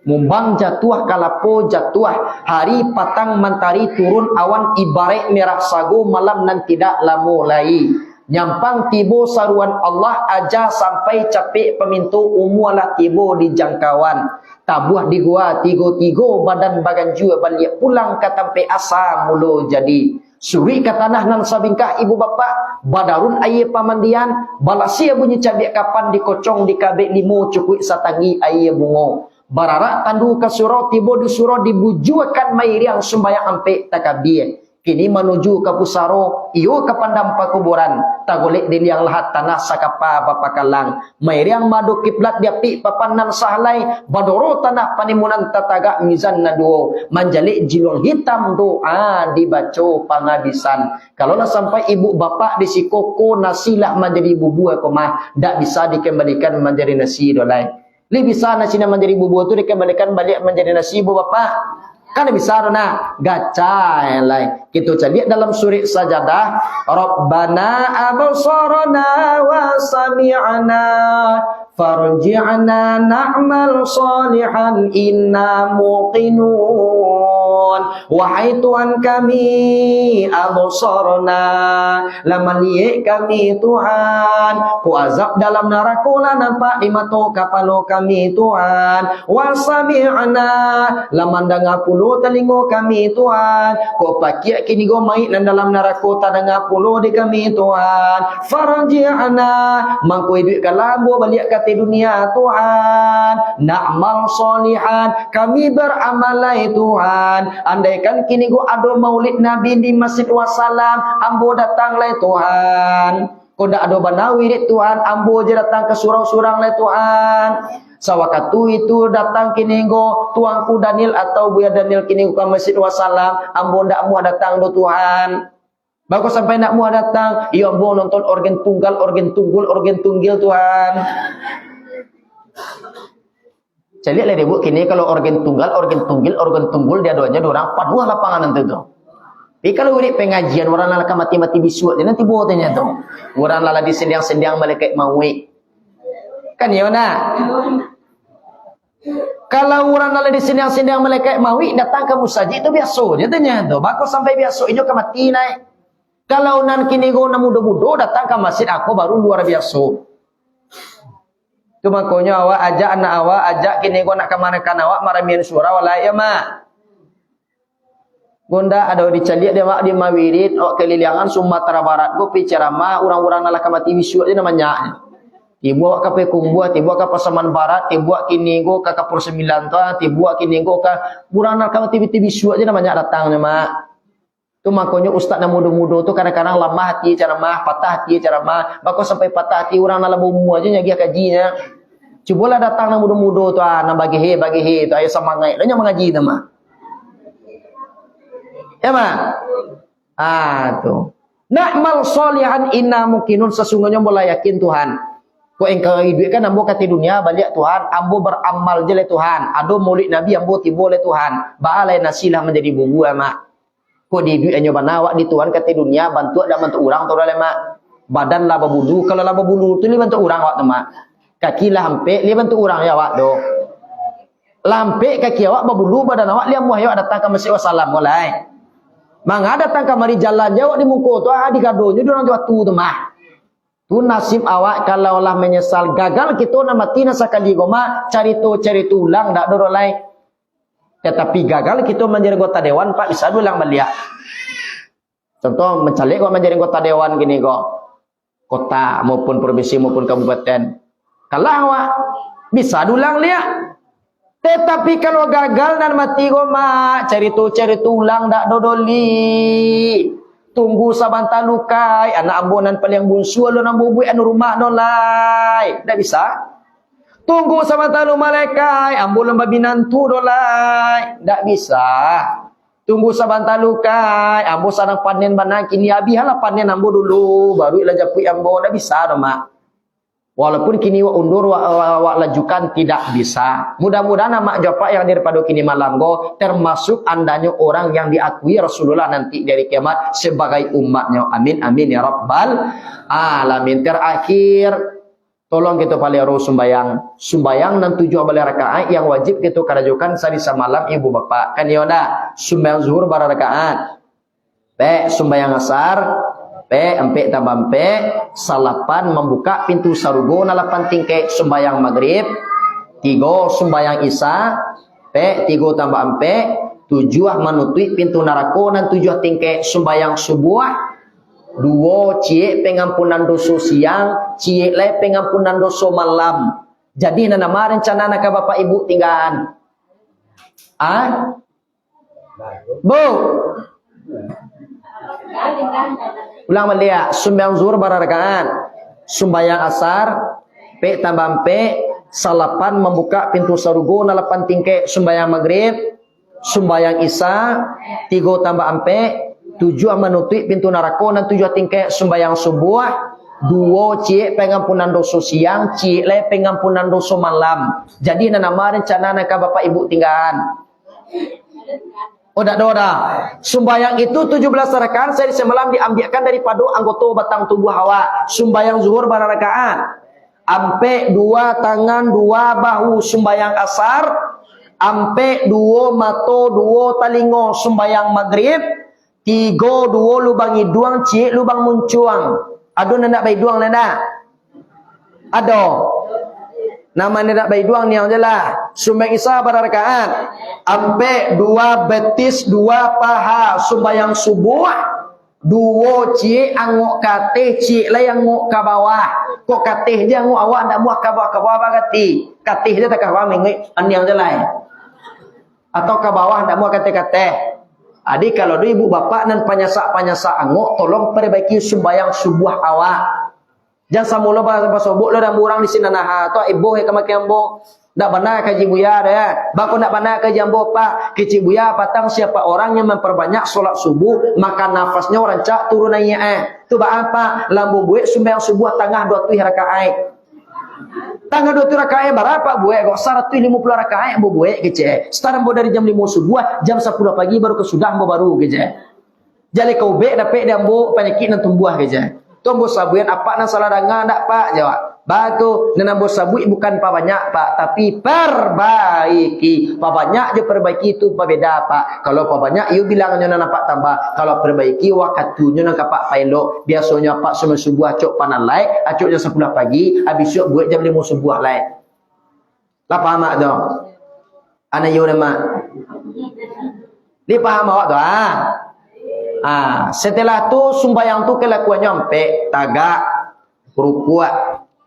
Mumbang jatuh kalapo jatuh hari patang mentari turun awan ibarat merah sagu malam nan tidak lamu lai Nyampang tibo saruan Allah aja sampai capek pemintu umualah tibo di jangkauan. Tabuh di gua tigo-tigo badan bagan jua balik pulang ke tempat asal mulu jadi. Suri ke tanah nan sabingkah ibu bapa badarun aye pamandian balasia bunyi cabik kapan dikocong di kabek limu cukui satangi aye bungo. Bararak tandu ke surau tibo di surau dibujuakan mairiang sumbayang ampe takabir. Kini menuju ke pusaro, iyo ke pandam pakuburan. Tagolek diliang lahat tanah sakapa bapakalang. Mairiang madu kiblat diapi papanan sahlai. Badoro tanah panimunan tataga mizan naduo. Manjalik jilong hitam doa dibaco pangabisan. Kalaulah sampai ibu bapak disikoko nasilah menjadi bubu ekomah. Tak bisa dikembalikan menjadi nasi dolai. Lebih bisa nasi menjadi bubu itu dikembalikan balik menjadi nasi ibu bapak. Kan bisa na gaca yang lain. Kita lihat dalam surah Sajadah, Rabbana absarna wa sami'na farji'na na'mal salihan inna muqinun. Wahai Tuhan kami absarna, lama lihat kami Tuhan, ku azab dalam neraka nampak di mata kapalo kami Tuhan. Wa sami'na, lama dengar puluh telingo kami Tuhan, ku pakai kini go mai dalam neraka dengar puluh di kami Tuhan. Farji'na, mangku hidup kalambo balik ke dunia Tuhan. Na'mal solihan, kami beramalai Tuhan. Andaikan kini go ado maulid Nabi di Masjid Wassalam, ambo datang lai Tuhan. Kau dak ado banawi Tuhan, ambo je datang ke surau-surang lai Tuhan. Sawakatu itu datang kini go tuangku Daniel atau Buya Daniel kini go ke Masjid Wassalam, ambo ndak muah datang do Tuhan. Bagus sampai nak muah datang, iya ambo nonton organ tunggal, organ tunggul, organ tunggil Tuhan. Saya lihat lah kini kalau organ tunggal, organ tunggil, organ tunggul dia doanya orang paduah lapangan nanti tu. Tapi kalau ini pengajian orang lala mati-mati bisu dia nanti buatnya tu. Orang lala disendiang-sendiang malaikat maui. Kan ya nak? Kalau orang lala disendiang-sendiang malaikat maui datang ke musajid itu biasa dia tanya tu. Bagus sampai biasa ini ke mati naik. Kalau nan kini go na muda-muda datang ke masjid aku baru luar biasa. Tu makanya awak ajak anak awak, ajak kini gua nak kemana-kan awak maramian surau lah ya mak. Gonda ada dicaliak dia mak di mawirid, awak keliliangan Sumatera Barat gua pi ceramah orang-orang nalak mati bisu dia namanya. Tibu awak kape kumbuah, tibu awak ke Pasaman Barat, tibu awak kini gua ke Kapur 9 tu, tibu awak kini gua ke orang nalak mati bisu dia namanya datangnya mak. Tu makanya ustaz yang muda-muda tu kadang-kadang lemah hati ceramah, patah hati ceramah, bahkan sampai patah hati orang dalam umur aja nyagi kajinya. Cubalah datang yang muda-muda tu nak bagi tu ayo semangat dia mengaji tu mah. Ya mah. Tu. Na'mal solihan inna mukinun, sesungguhnya boleh yakin Tuhan. Kau engkau hidup kan ambo kata dunia balik Tuhan, ambo beramal je le Tuhan. Ado maulid Nabi ambo tibo le Tuhan. Baalai nasilah menjadi bubu mak. Kau di duit hanya banawak di Tuhan kata dunia bantu ada bantu orang tu le mak. Badan lah babulu, kalau lah babulu tu li bantu orang awak tu mak. Kaki lah hampek li bantu orang ya awak do. Lampek kaki awak babulu badan awak li amuh awak datang ke Masjid Wassalam mulai. Mangga datang ke mari jalan jawab di muka tu di gadonya di orang tu tu mah. Tu nasib awak kalau lah menyesal gagal kita nak mati nasakali goma cari tu ulang dak do lain. Tetapi gagal kita menjadi anggota dewan Pak bisa ulang balik. Contoh mencalek kau menjadi anggota dewan gini kok. Kota maupun provinsi maupun kabupaten. Kalau awak bisa ulang lihat. Tetapi kalau gagal dan mati goma cari tu ulang dak dodoli. Tunggu sabanta lukai anak ambonan paling bunsu alun ambu anu rumah dolai. Dak bisa. Tunggu sama talu malaikat, ambo lomba binantu dolai. Tak bisa. Tunggu saban talu kai, ambo sarang panen banang kini habis lah panen ambo dulu, baru ila japui ambo. Tak bisa dah mak. Walaupun kini wa undur wa lajukan tidak bisa. Mudah-mudahan mak jawab yang daripada kini malam go termasuk andanya orang yang diakui Rasulullah nanti dari kiamat sebagai umatnya. Amin amin ya rabbal alamin. Terakhir tolong kita palero sumbayang dan 7 rakaat yang wajib kita karajukan sadisa malam ibu bapak kan ya dah. Sumbayang zuhur bara rakaat, sumbayang asar Empek tambah empek, salapan membuka pintu sarugo na 8 tingkek sembayang maghrib, 3 sembayang isya, 3 tambah empek, 7 menutup pintu neraka dan 7 tingkek sembayang subuh, 2 cie pengampunan dosa siang, cie le pengampunan dosa malam. Jadi nama rencana nak bapak ibu tinggalan. Bu. Ulang balik. Sembahyang zuhur berapa rakaat? Sembahyang asar, pe tambah pe, salapan membuka pintu sarugo na 8 tingkek sembahyang maghrib, sembahyang isya, 3 tambah empe, 7 menutup pintu neraka dan 7 tingkek sembahyang subuh, 2 cie pengampunan dosa siang, cie le pengampunan dosa malam. Jadi nama rencana nak bapak ibu tinggalan. Oh dah. Sembayang itu 17 rakaat sehari semalam diambilkan daripada anggota batang tubuh awak. Sembayang zuhur berapa rakaat? Ampe 2 tangan 2 bahu sembayang asar, ampe 2 mato 2 talingo sembayang maghrib, 3 2 lubang hidung cie lubang muncuang. Aduh nak bayi duang nak? Aduh. Nama nak bayi duang ni aja lah. Sembahyang isya berapa rakaat? Ampe 2 betis 2 paha sembahyang subuh, 2 cie angok katih cie le angok ke bawah. Kok katih je angok awak ndak muah ke bawah katih. Katih je tak ke bawah mengik aniang je lah. Atau ke bawah ndak muah katih-katih. Adik kalau ada ibu bapak dan penyasak angok, tolong perbaiki sembahyang subuh awak. Jangan samula bahasa sobok lo dan burang di sini nah atau ibu he kemakian bo. Ndak benar kaji buya dah. Bako ndak benar kaji ambo pak. Keci buya patang siapa orang yang memperbanyak solat subuh, maka nafasnya orang cak turun naik Tu apa? Lambu buek sembahyang subuh tengah 2 rakaat. Tanggal 2 rakaat berapa buek? Kok 150 rakaat ambo buek kece. Sekarang bo dari jam 5 subuh, jam 10 pagi baru kesudah ambo baru kece. Jadi kau bek dapat dia ambo penyakit dan tumbuh kece. Tombo sabuan apa nan salah dengar ndak pak? Jawab. Batu nenambo sabui bukan pa banyak pak, tapi perbaiki. Pa banyak je perbaiki itu pa beda pak. Kalau pa banyak you bilang nyo nampak tambah. Kalau perbaiki wakatunya nak pak pailo. Biasanya pak semua subuh acok panalai, acok jam 10 pagi, habis you buat jam 5 subuh lai. Lah paham tak tu? Ana you nama. Ni paham awak tu setelah tu sembahyang tu kelakuannya sampai tagak, rukuk,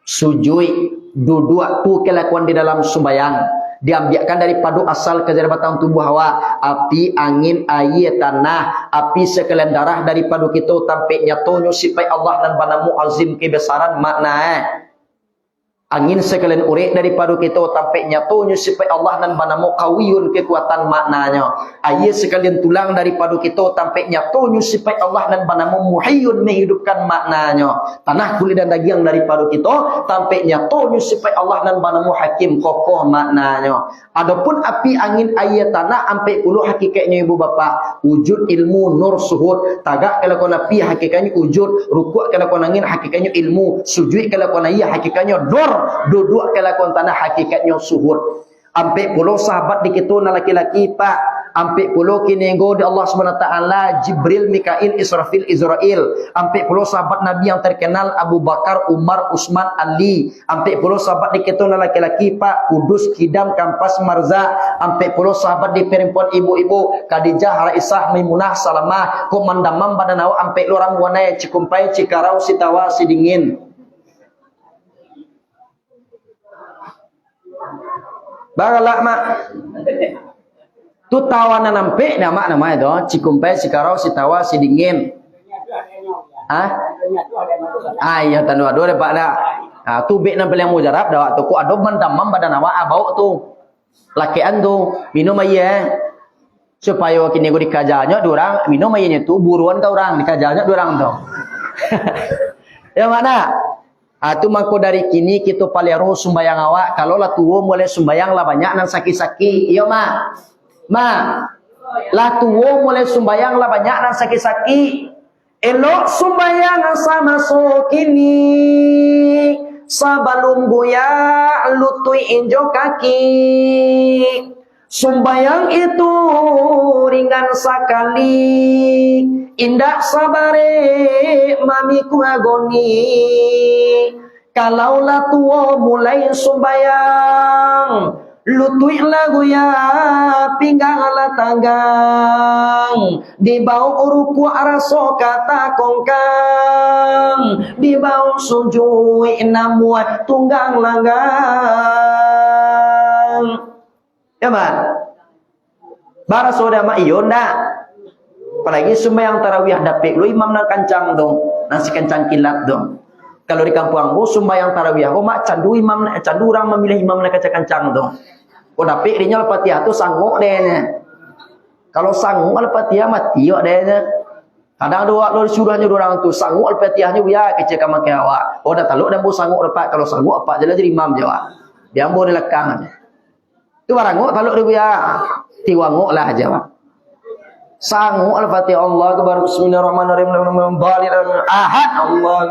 sujud, duduk tu kelakuan di dalam sembahyang. Diambilkan daripada asal kejarabatan tubuh hawa, api, angin, air, tanah, api sekalian darah daripada kita sampai nyatonya sifat Allah dan banamu azim kebesaran makna angin sekalian urek daripada kita sampai nyatonya sifat Allah dan banamu kawiyun kekuatan maknanya. Air sekalian tulang daripada kita sampai nyatonya sifat Allah dan banamu muhyun menghidupkan maknanya. Tanah kulit dan daging daripada kita sampai nyatonya sifat Allah dan banamu hakim kokoh maknanya. Adapun api, angin, air, tanah sampai puluh hakikatnya ibu bapa. Wujud ilmu nur suhud. Tagak kalau kau api hakikatnya wujud. Rukuk kalau kau angin hakikatnya ilmu. Sujud kalau kau air hakikatnya nur. Duduk kelakuan tanah hakikatnya suhud. Ampe puluh sahabat di kita na laki-laki pak. Ampe puluh kinego di Allah SWT, Jibril, Mikail, Israfil, Israel. Ampe puluh sahabat Nabi yang terkenal Abu Bakar, Umar, Utsman, Ali. Ampe puluh sahabat di kita na laki-laki pak. Kudus, Kidam, Kampas, Marza. Ampe puluh sahabat di perempuan ibu-ibu. Khadijah, Raisah, Maimunah, Salamah. Komandamam badanawa ampe lorang wanai Cikumpai, Cikarau, Sitawa, Sidingin. Bagalak mak. Tu tawanan nampe nama itu Cikumpai, Cikarau, Sitawa, Sidingin. Iya tanu ado de pak dah. Tu bek nan peleng mujarab dah tu ku ado mandamam badan awak bau tu. Lakian tu minum air supaya kini ku dikajanya durang minum airnya tu buruan ka orang dikajanya durang tu. Ya mana? Tu mako dari kini kita palero sembayang awak. Kalau lah tuwo mulai sembayang lah banyak nan sakit-sakit. Iya ma. Lah tuwo mulai sembayang lah banyak nan sakit-sakit. Elok sembayang sama so kini. Sabalum buya lutui injo kaki. Sembayang itu ringan sakali indak sabare mamiku agoni kalaulah tua mulai sumbayang lutui lagu ya pinggang ala tanggang di bau uruku araso kata kongkang di bau sujui namuat tunggang langgang ya man bara soda ma iyo ndak apalagi sembahyang tarawih dapik lu imam nak kancang dong nasi kancang kilat dong kalau di kampung aku sembahyang tarawih aku mak candu imam candu orang memilih imam nak kancang dong oh dapik dinya Al-Fatihah tu sanggup deh kalau sanggup Al-Fatihah mati yo deh kadang dua lo disuruhnya orang tu sanggup Al-Fatihahnya ya kecil kamu ke awak oh dah taluk dan bu sanggup dapat kalau sanggup apa jadi imam jawab dia ambo di lekang tu barang taluk dia ya tiwanguk lah jawab sanggup Al-Fatihah Allah akbar bismillahirrahmanirrahim balik ahad Allah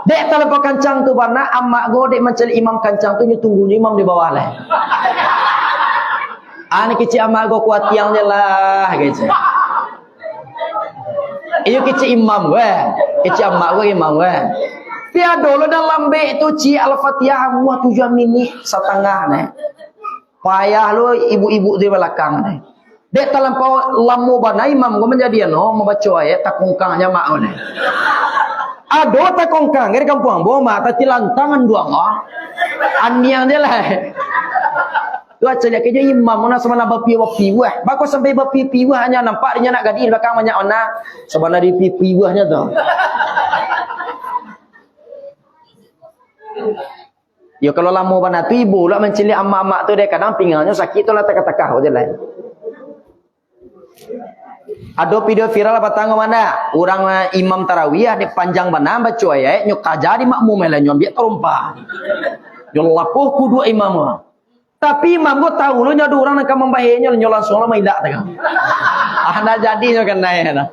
dek talapak kancang tu warna amak go dek mencari imam kancang tu tunggunya imam di bawah lah ani kecil amak go kuat tiangnya lah kecil iyo kecil imam gue kecil amak gue imam gue tiada lo dalam be itu ci Al-Fatihah muah 7 minit setengah nih payah lo ibu-ibu di belakang nih dek talampau lamu bana imam gue menjadi no membaca ayat takungkangnya mak nih ado takongkang dari kampung boma tati lantangan doang aniang dia lah tu aja lihat kerja imam mana sama nak bapi wah bako sampai bapi wah hanya nampak dia nak gadi belakang banyak ona sebenarnya di pipi wahnya tu yo kalau lama bana tu ibu lah mencili amak-amak tu dia kadang pinggangnya sakit tu lah takah-takah je lah ada video viral apa tangga mana orang imam tarawih di panjang bana baca ayat nyok kaja di makmum lah nyom biak terompa nyol lapuh kudu imam tapi imam gua tahu lu nyadu orang nak membahenya nyol langsung lah maidak tengah anda jadi nyo kan naik nah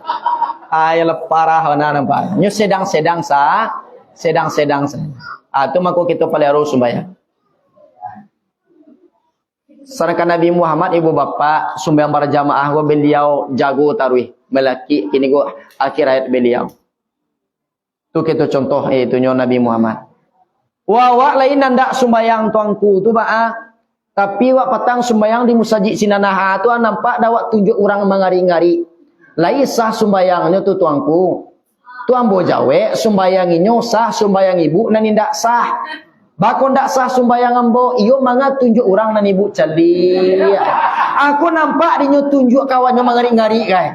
ayo parah mana nampak nyo sedang-sedang sa tu mako kita paling harus sembahyang Sedangkan Nabi Muhammad ibu bapa sembahyang berjamaah gua beliau jago tarawih melaki ini gua akhir ayat beliau. Tu kita contoh itu Nabi Muhammad. Wa lain ndak sembahyang tuangku tu ba tapi wak petang sembahyang di musajid sinanaha tu nampak dak tunjuk orang mengari-ngari. Lai sah sembahyangnya tu tuangku. Tu ambo jawe sembayanginyo sah sembayang ibu nan ndak sah. Bakon ndak sah sembayang ambo iyo manga tunjuk orang nan ibu cali aku nampak dinyo tunjuk kawannya mengari-ngari kai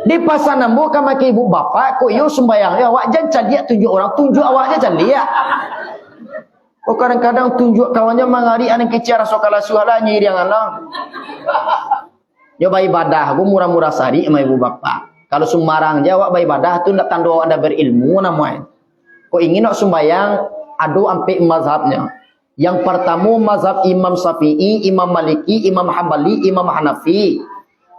di pasan ambo kama ke ibu bapak ko iyo sembayang ya awak jan cali tunjuk orang tunjuk awaknya cali ya oh kadang-kadang tunjuk kawannya mengari anak kecil rasokala suhala nyiri yang alang yo ibadah aku murah-murah sari sama ibu bapak kalau Semarang jawab ibadah tu ndak tando ada berilmu namanya. Kau ingin nak sembahyang adu ampe mazhabnya. Yang pertama mazhab Imam Syafi'i, Imam Maliki, Imam Hambali, Imam Hanafi.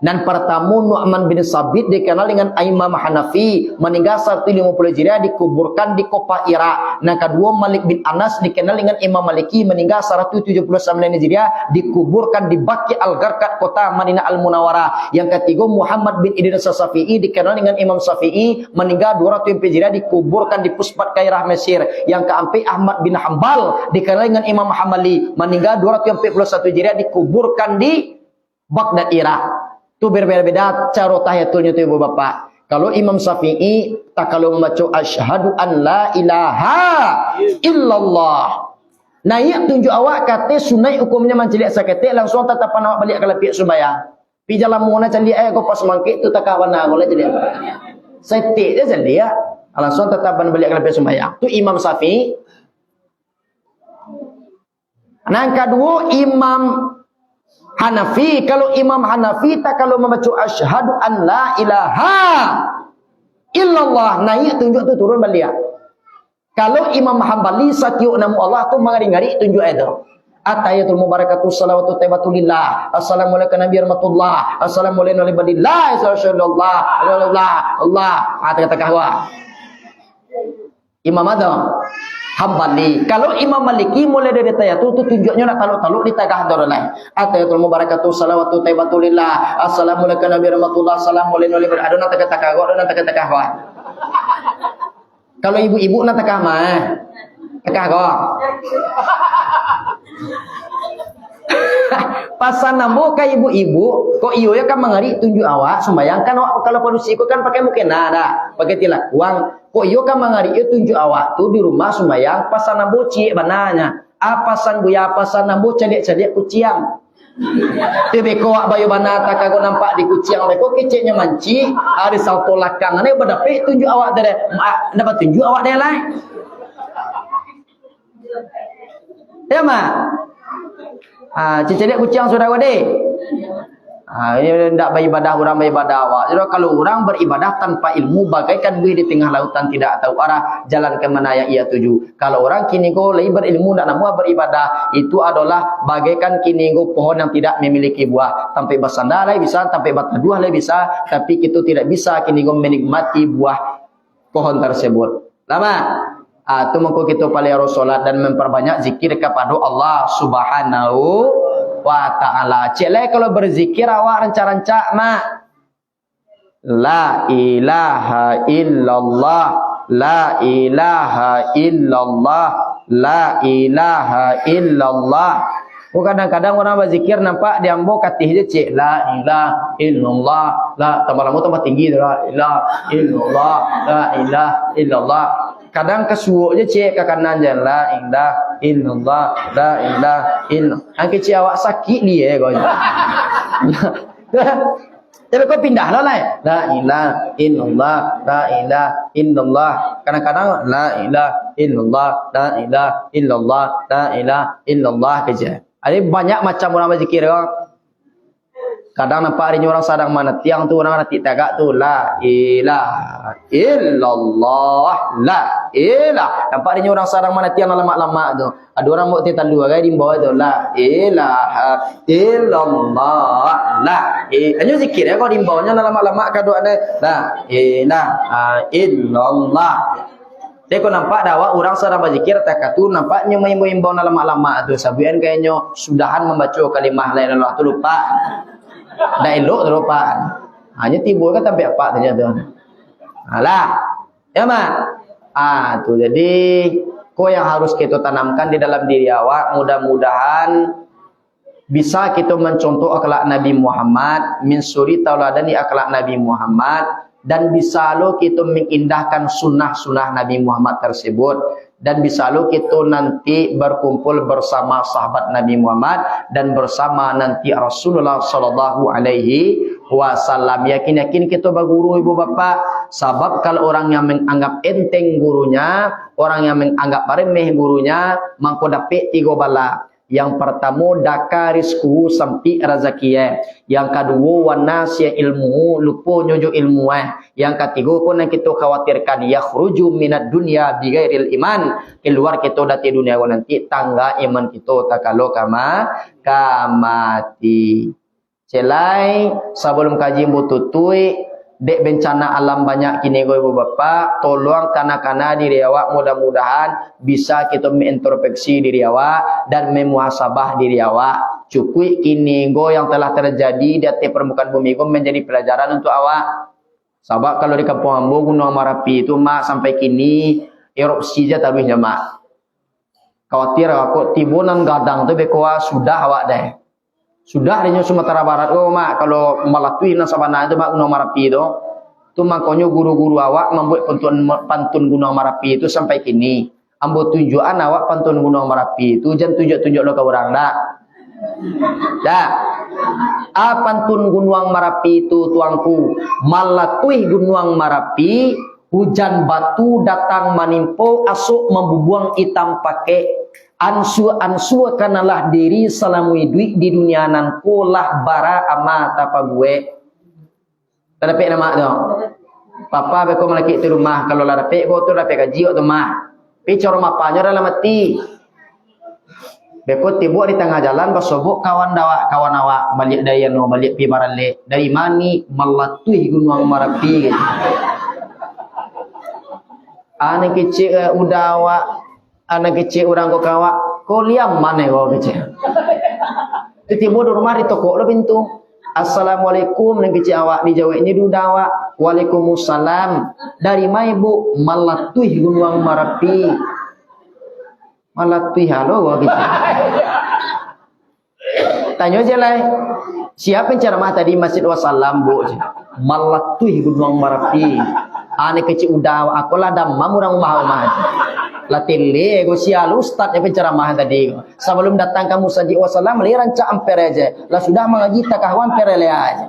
Dan pertama Nu'man bin Sabit dikenal dengan Imam Hanafi, meninggal 150 Hijriah dikuburkan di Kufa Irak. Dan kedua Malik bin Anas dikenal dengan Imam Maliki, meninggal 179 Hijriah dikuburkan di Baqi Al-Gharqad kota Madinah Al-Munawwarah. Yang ketiga Muhammad bin Idris Syafi'i dikenal dengan Imam Syafi'i, meninggal 200 Hijriah dikuburkan di Puspat Kairah Mesir. Yang keempat Ahmad bin Hambal dikenal dengan Imam Hambali, meninggal 241 Hijriah dikuburkan di Baghdad Irak. Itu berbeda-beda cara tahiyatulnya itu ibu bapak. Kalau Imam Syafi'i tak kalau membaca asyhadu an la ilaha illallah. Naik tunjuk awak kata sunai hukumnya menceliak saketik langsung tatapan awak balik kalau piak sembahyang. Pi jalan muna celiak kau pas mangkit tu tak kawan aku lah jadi. Setik je celiak langsung tatapan balik kalau piak sembahyang. Tu Imam Syafi'i. Nah kedua Imam Hanafi, kalau Imam Hanafi tak kalau membaca asyhadu an la ilaha illallah naik tunjuk tu turun balik. Kalau Imam Hambali sakiu nama Allah tu mengari-ngari tunjuk itu. Atayatul mubarakatuh salawatu taibatulillah. Assalamualaikum nabi rahmatullah. Assalamualaikum warahmatullahi wabarakatuh. Allah. Kata kahwa. Imam Adam. Hambali. Kalau Imam Maliki mulai dari tayatul tu tunjuknya nak taluk-taluk di tagah dorang lain. Atayatul mubarakatuh salawatu taibatulillah. Assalamualaikum nabi rahmatullah assalamualaikum ada nak takah gua ada nak takah gua. Kalau ibu-ibu nak takah mah. Takah gua. Pasan nambo ka ibu-ibu kok iyo ya kan mangari tunjuk awak sembayang kan awak kalau produksi ko kan pakai mukena dah pakai tilak uang kok iyo kan mangari iyo tunjuk awak tu di rumah sembayang pasan nambo cie bananya pasan buya pasan nambo cedek-cedek kuciang tebe ko awak bayu bana tak kagok nampak di kuciang beko keceknya manci hari salto lakang ane berdape tunjuk awak dari dapat tunjuk awak dari lain ya mah. Cicit kucing sudah gede. Ini tidak beribadah orang beribadah awak. Jadi kalau orang beribadah tanpa ilmu bagaikan buih di tengah lautan tidak tahu arah jalan ke mana yang ia tuju. Kalau orang kini go lagi berilmu dan namun beribadah itu adalah bagaikan kini go pohon yang tidak memiliki buah. Sampai bersandar lagi bisa, sampai berteduh lagi bisa, tapi itu tidak bisa kini go menikmati buah pohon tersebut. Lama. Itu mengko kita paling harus solat dan memperbanyak zikir kepada Allah Subhanahu wa ta'ala. Celai kalau berzikir awak rancak-rancak mak. La ilaha illallah, la ilaha illallah, la ilaha illallah. Kadang-kadang orang berzikir nampak dia ambo katih je cik la ilaha illallah, la tambah lama tambah tinggi la ilaha illallah, la ilaha illallah. Kadang kesuuk je cik ke kanan je la ilaha illallah, la ilaha illallah. Angke cik awak sakit dia kau. Tapi kau pindah lah la ilaha illallah, la ilaha illallah. Kadang-kadang la ilaha illallah, la ilaha illallah, la ilaha illallah kerja. Ada banyak macam orang berzikir kau. Kadang nampak hari ni orang sadang mana tiang tu orang nanti tagak tu la ilaha illallah, la ilaha. Nampak hari ni orang sadang mana tiang lama-lama tu. Ada orang buat talu agak di bawah tu la ilaha illallah, la. Hanya zikir ya kau di bawahnya lama-lama kado ada la ilaha illallah. Dia kau nampak dah orang sedang berzikir tak tu nampaknya main-main lama-lama tu sabian kayaknya sudahan membaca kalimah la ilaha illallah tu lupa. Dah elok tu lupa. Hanya timbul kan sampai apa saja tu. Alah. Ya mak. Tu jadi kau yang harus kita tanamkan di dalam diri awak mudah-mudahan bisa kita mencontoh akhlak Nabi Muhammad, min suri tauladani akhlak Nabi Muhammad. Dan bisa lo kita mengindahkan sunnah-sunnah Nabi Muhammad tersebut. Dan bisa lo kita nanti berkumpul bersama sahabat Nabi Muhammad. Dan bersama nanti Rasulullah Sallallahu Alaihi Wasallam. Yakin-yakin kita berguru ibu bapa. Sebab kalau orang yang menganggap enteng gurunya. Orang yang menganggap remeh gurunya. Mangko dapat 3 bala. Yang pertama daka rizku sampai rezeki. Yang kedua wanasya ilmu lupa nyojo ilmu. Yang ketiga pun yang kita khawatirkan yakhruju minad dunya bighairil iman. Keluar kita dari dunia nanti tangga iman kita tak kalau kamati. Celai sebelum kaji bututui dek bencana alam banyak kini ibu bapa, tolong kana-kana diri awak mudah-mudahan bisa kita mengintrospeksi diri awak dan memuhasabah diri awak. Cukui kini yang telah terjadi di atas permukaan bumi menjadi pelajaran untuk awak. Sebab kalau di Kampung Ambo Gunung Merapi itu mak sampai kini erupsi je tabihnya mak. Khawatir aku tibunan gadang tu bekoa sudah awak deh. Sudah di Sumatera Barat mak kalau melatui nasabana itu mak Gunung Merapi itu makanya guru-guru awak membuat pantun Gunung Merapi itu sampai kini. Ambo tunjukan awak pantun Gunung Merapi itu jangan tunjuk-tunjuk lo ke orang dah. Dah. Pantun Gunung Merapi itu tuangku melatui Gunung Merapi hujan batu datang menimpa asuk membubuang hitam pakai Ansu kanalah diri salamui duit di dunia nanku lah bara ama tapa gue. Tapi nama tu. Papa beko melaki di rumah kalau lah dapat go tu dapat gaji tu mah. Pi coro mapanya dalam mati. Beko tibu di tengah jalan basobok kawan awak balik daya no balik pi barale dari mani melatui Gunung Merapi. Ane kecil udah awak Anak kecil orang kau kawak, kau liam mana kau kecil? Tiba-tiba di rumah di toko lo pintu. Assalamualaikum, anak kecil awak dijawabnya duda awak. Waalaikumsalam. Dari mana ibu? Malatui Gunung Merapi. Malatui halo kau kecil. Tanya aja lah. Siapa yang ceramah tadi Masjid Wassalam bu? Malatui Gunung Merapi. Anak kecil udah aku lah damam orang rumah. Latile go sial ustaz yang penceramah tadi. Sebelum datang kamu Masjid Wassalam liran ca ampere aja. Lah sudah mengaji takahwan perele aja.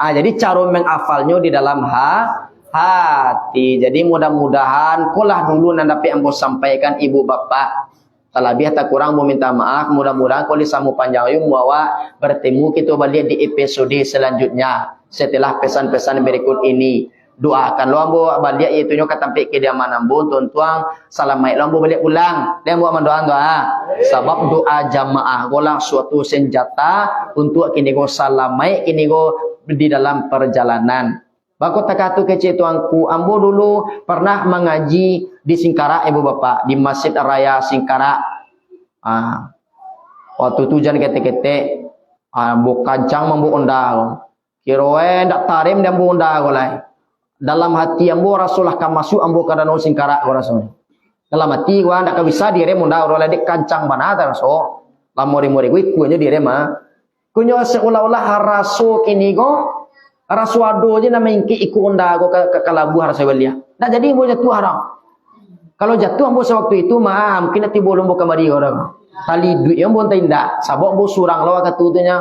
Jadi cara menghafalnya di dalam hati. Jadi mudah-mudahan kulah dulu nandapi ambo sampaikan ibu bapak. Terlebih tak kurang mau minta maaf. Mudah-mudahan kalau disamu panjang yung bahwa bertemu kita balik di episode selanjutnya. Setelah pesan-pesan berikut ini. Doakan lo ambo balik itu nyo katampi ke dia manambo tuan-tuan salamai lo ambo balik pulang dia ambo doa sebab doa jamaah golah suatu senjata untuk kini go salamai kini go di dalam perjalanan. Bako takatu kecil tuanku ambo dulu pernah mengaji di Singkara ibu bapak di Masjid Raya Singkara. Waktu tu jangan kete-kete ambo kancang mambo ondal kiroe ndak tarim dia ambo ondal golai. Dalam hati ambo Rasulullah kan masuk ambo ka danau Singkara ko Rasul. Dalam hati gua ndak bisa dire munda ora ledek kancang banata Rasul. Lamori-mori gua kunya dire mah. Kunya seolah-olah rasul kini go rasul ado je nama ingki iku unda go ke kalabu rasul belia. Ndak jadi ambo jatuh haram. Kalau jatuh ambo sewaktu itu mah mungkin nanti bolong bo kamari orang. Tali duit ambo tindak sabok ambo surang lawa katutunya.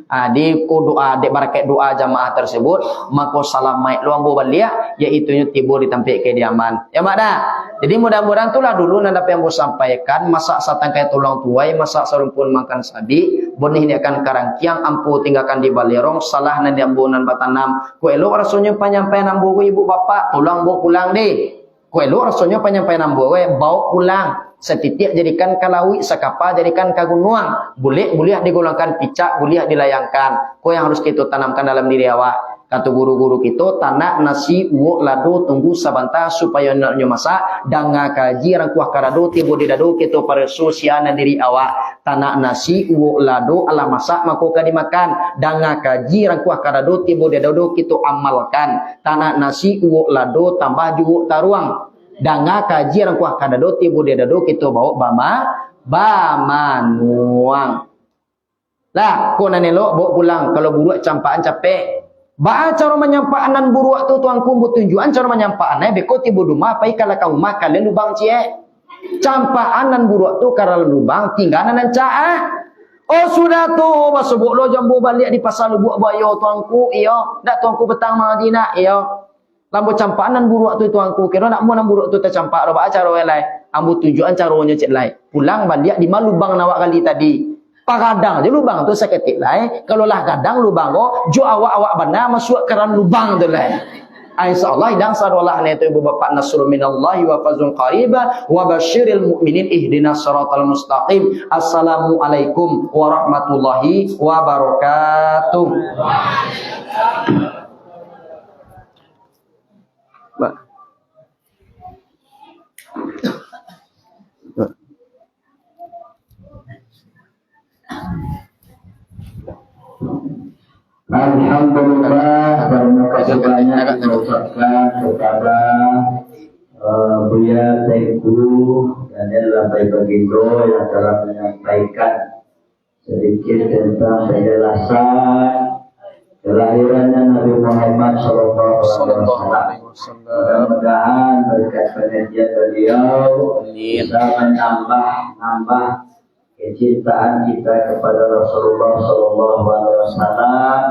Di ko doa dek barakat doa jamaah tersebut maka salamai luang bo balia yaitu tibo ditampi ke diaman ya mak dah. Jadi mudah-mudahan itulah dulu nanda yang mau sampaikan masak satangkai tulang tuai masak serumpun makan sabi bonih ini akan karangkiang ampu tinggalkan di balerong salah nanti ambunan batanam ku elok rasanya penyampaian ambu ibu bapak tulang bo pulang deh ku elok rasanya penyampaian ambu bau pulang setitik jadikan kalawi sakapa jadikan kagunuang boleh digolongkan picak boleh dilayangkan kau yang harus kita tanamkan dalam diri awak kata guru-guru kita tanak nasi uok lado tunggu sabanta supaya naknya masak danga kaji rangkuah karado tibo di dado kita para sosiana diri awak tanak nasi uok lado ala masak maka ka dimakan danga kaji rangkuah karado tibo di dado kita amalkan tanak nasi uok lado tambah juuk taruang danga kaji orang kuah kadado tibu dia dado kita bawa bamanuang lah ko nanelo bawa pulang kalau buruak campaan capek ba cara menyampaanan buruak tu tuangku butunjuan cara menyampaannya beko tibu rumah pai kala ka rumah kalian lubang cie campaanan buruak tu karena lubang tinggalan nan caa oh sudah tu masuk lo jambu balik di pasar lubuk bayo tuangku iyo ndak tuangku betang madina iyo lambo campanan buruk tu tuangku kira nak mau buruk tu tercampak roba acara welai ambu tujuan caranya cek lai pulang balik di malubang nawak kali tadi pakadang je lubang tu seketik lai kalau lah kadang lubang go jo awak bana masuk keran lubang tu lai insyaallah dan sarwalah ne tu ibu bapak nasrul minallahi wa fazun qariba wa basyiril mukminin ihdinas siratal mustaqim. Assalamualaikum warahmatullahi wabarakatuh. Alhamdulillah, terima kasih banyak diucapkan kepada Buya Taiku dan Bapak Bagindo yang telah menyampaikan sedikit tentang penjelasan kelahirannya Nabi Muhammad SAW. Mudah-mudahan berkat pengajian beliau bisa menambah kecintaan kita kepada Rasulullah SAW.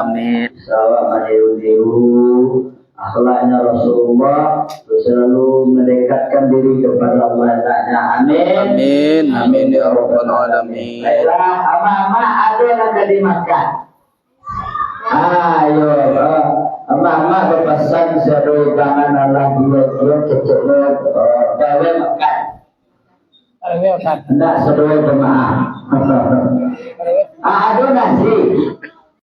Amin. Sahabat meniru-niru akhlaknya Rasulullah, selalu mendekatkan diri kepada Allah Ta'ala. Amin. Amin. Amin ya rabbal alamin. Baiklah, ama-ama ada yang tadi makan. Ayo, ama-ama berpesan seru tangan Allah dua kecil gawe makan. Tidak seru jemaah. Ada nasi.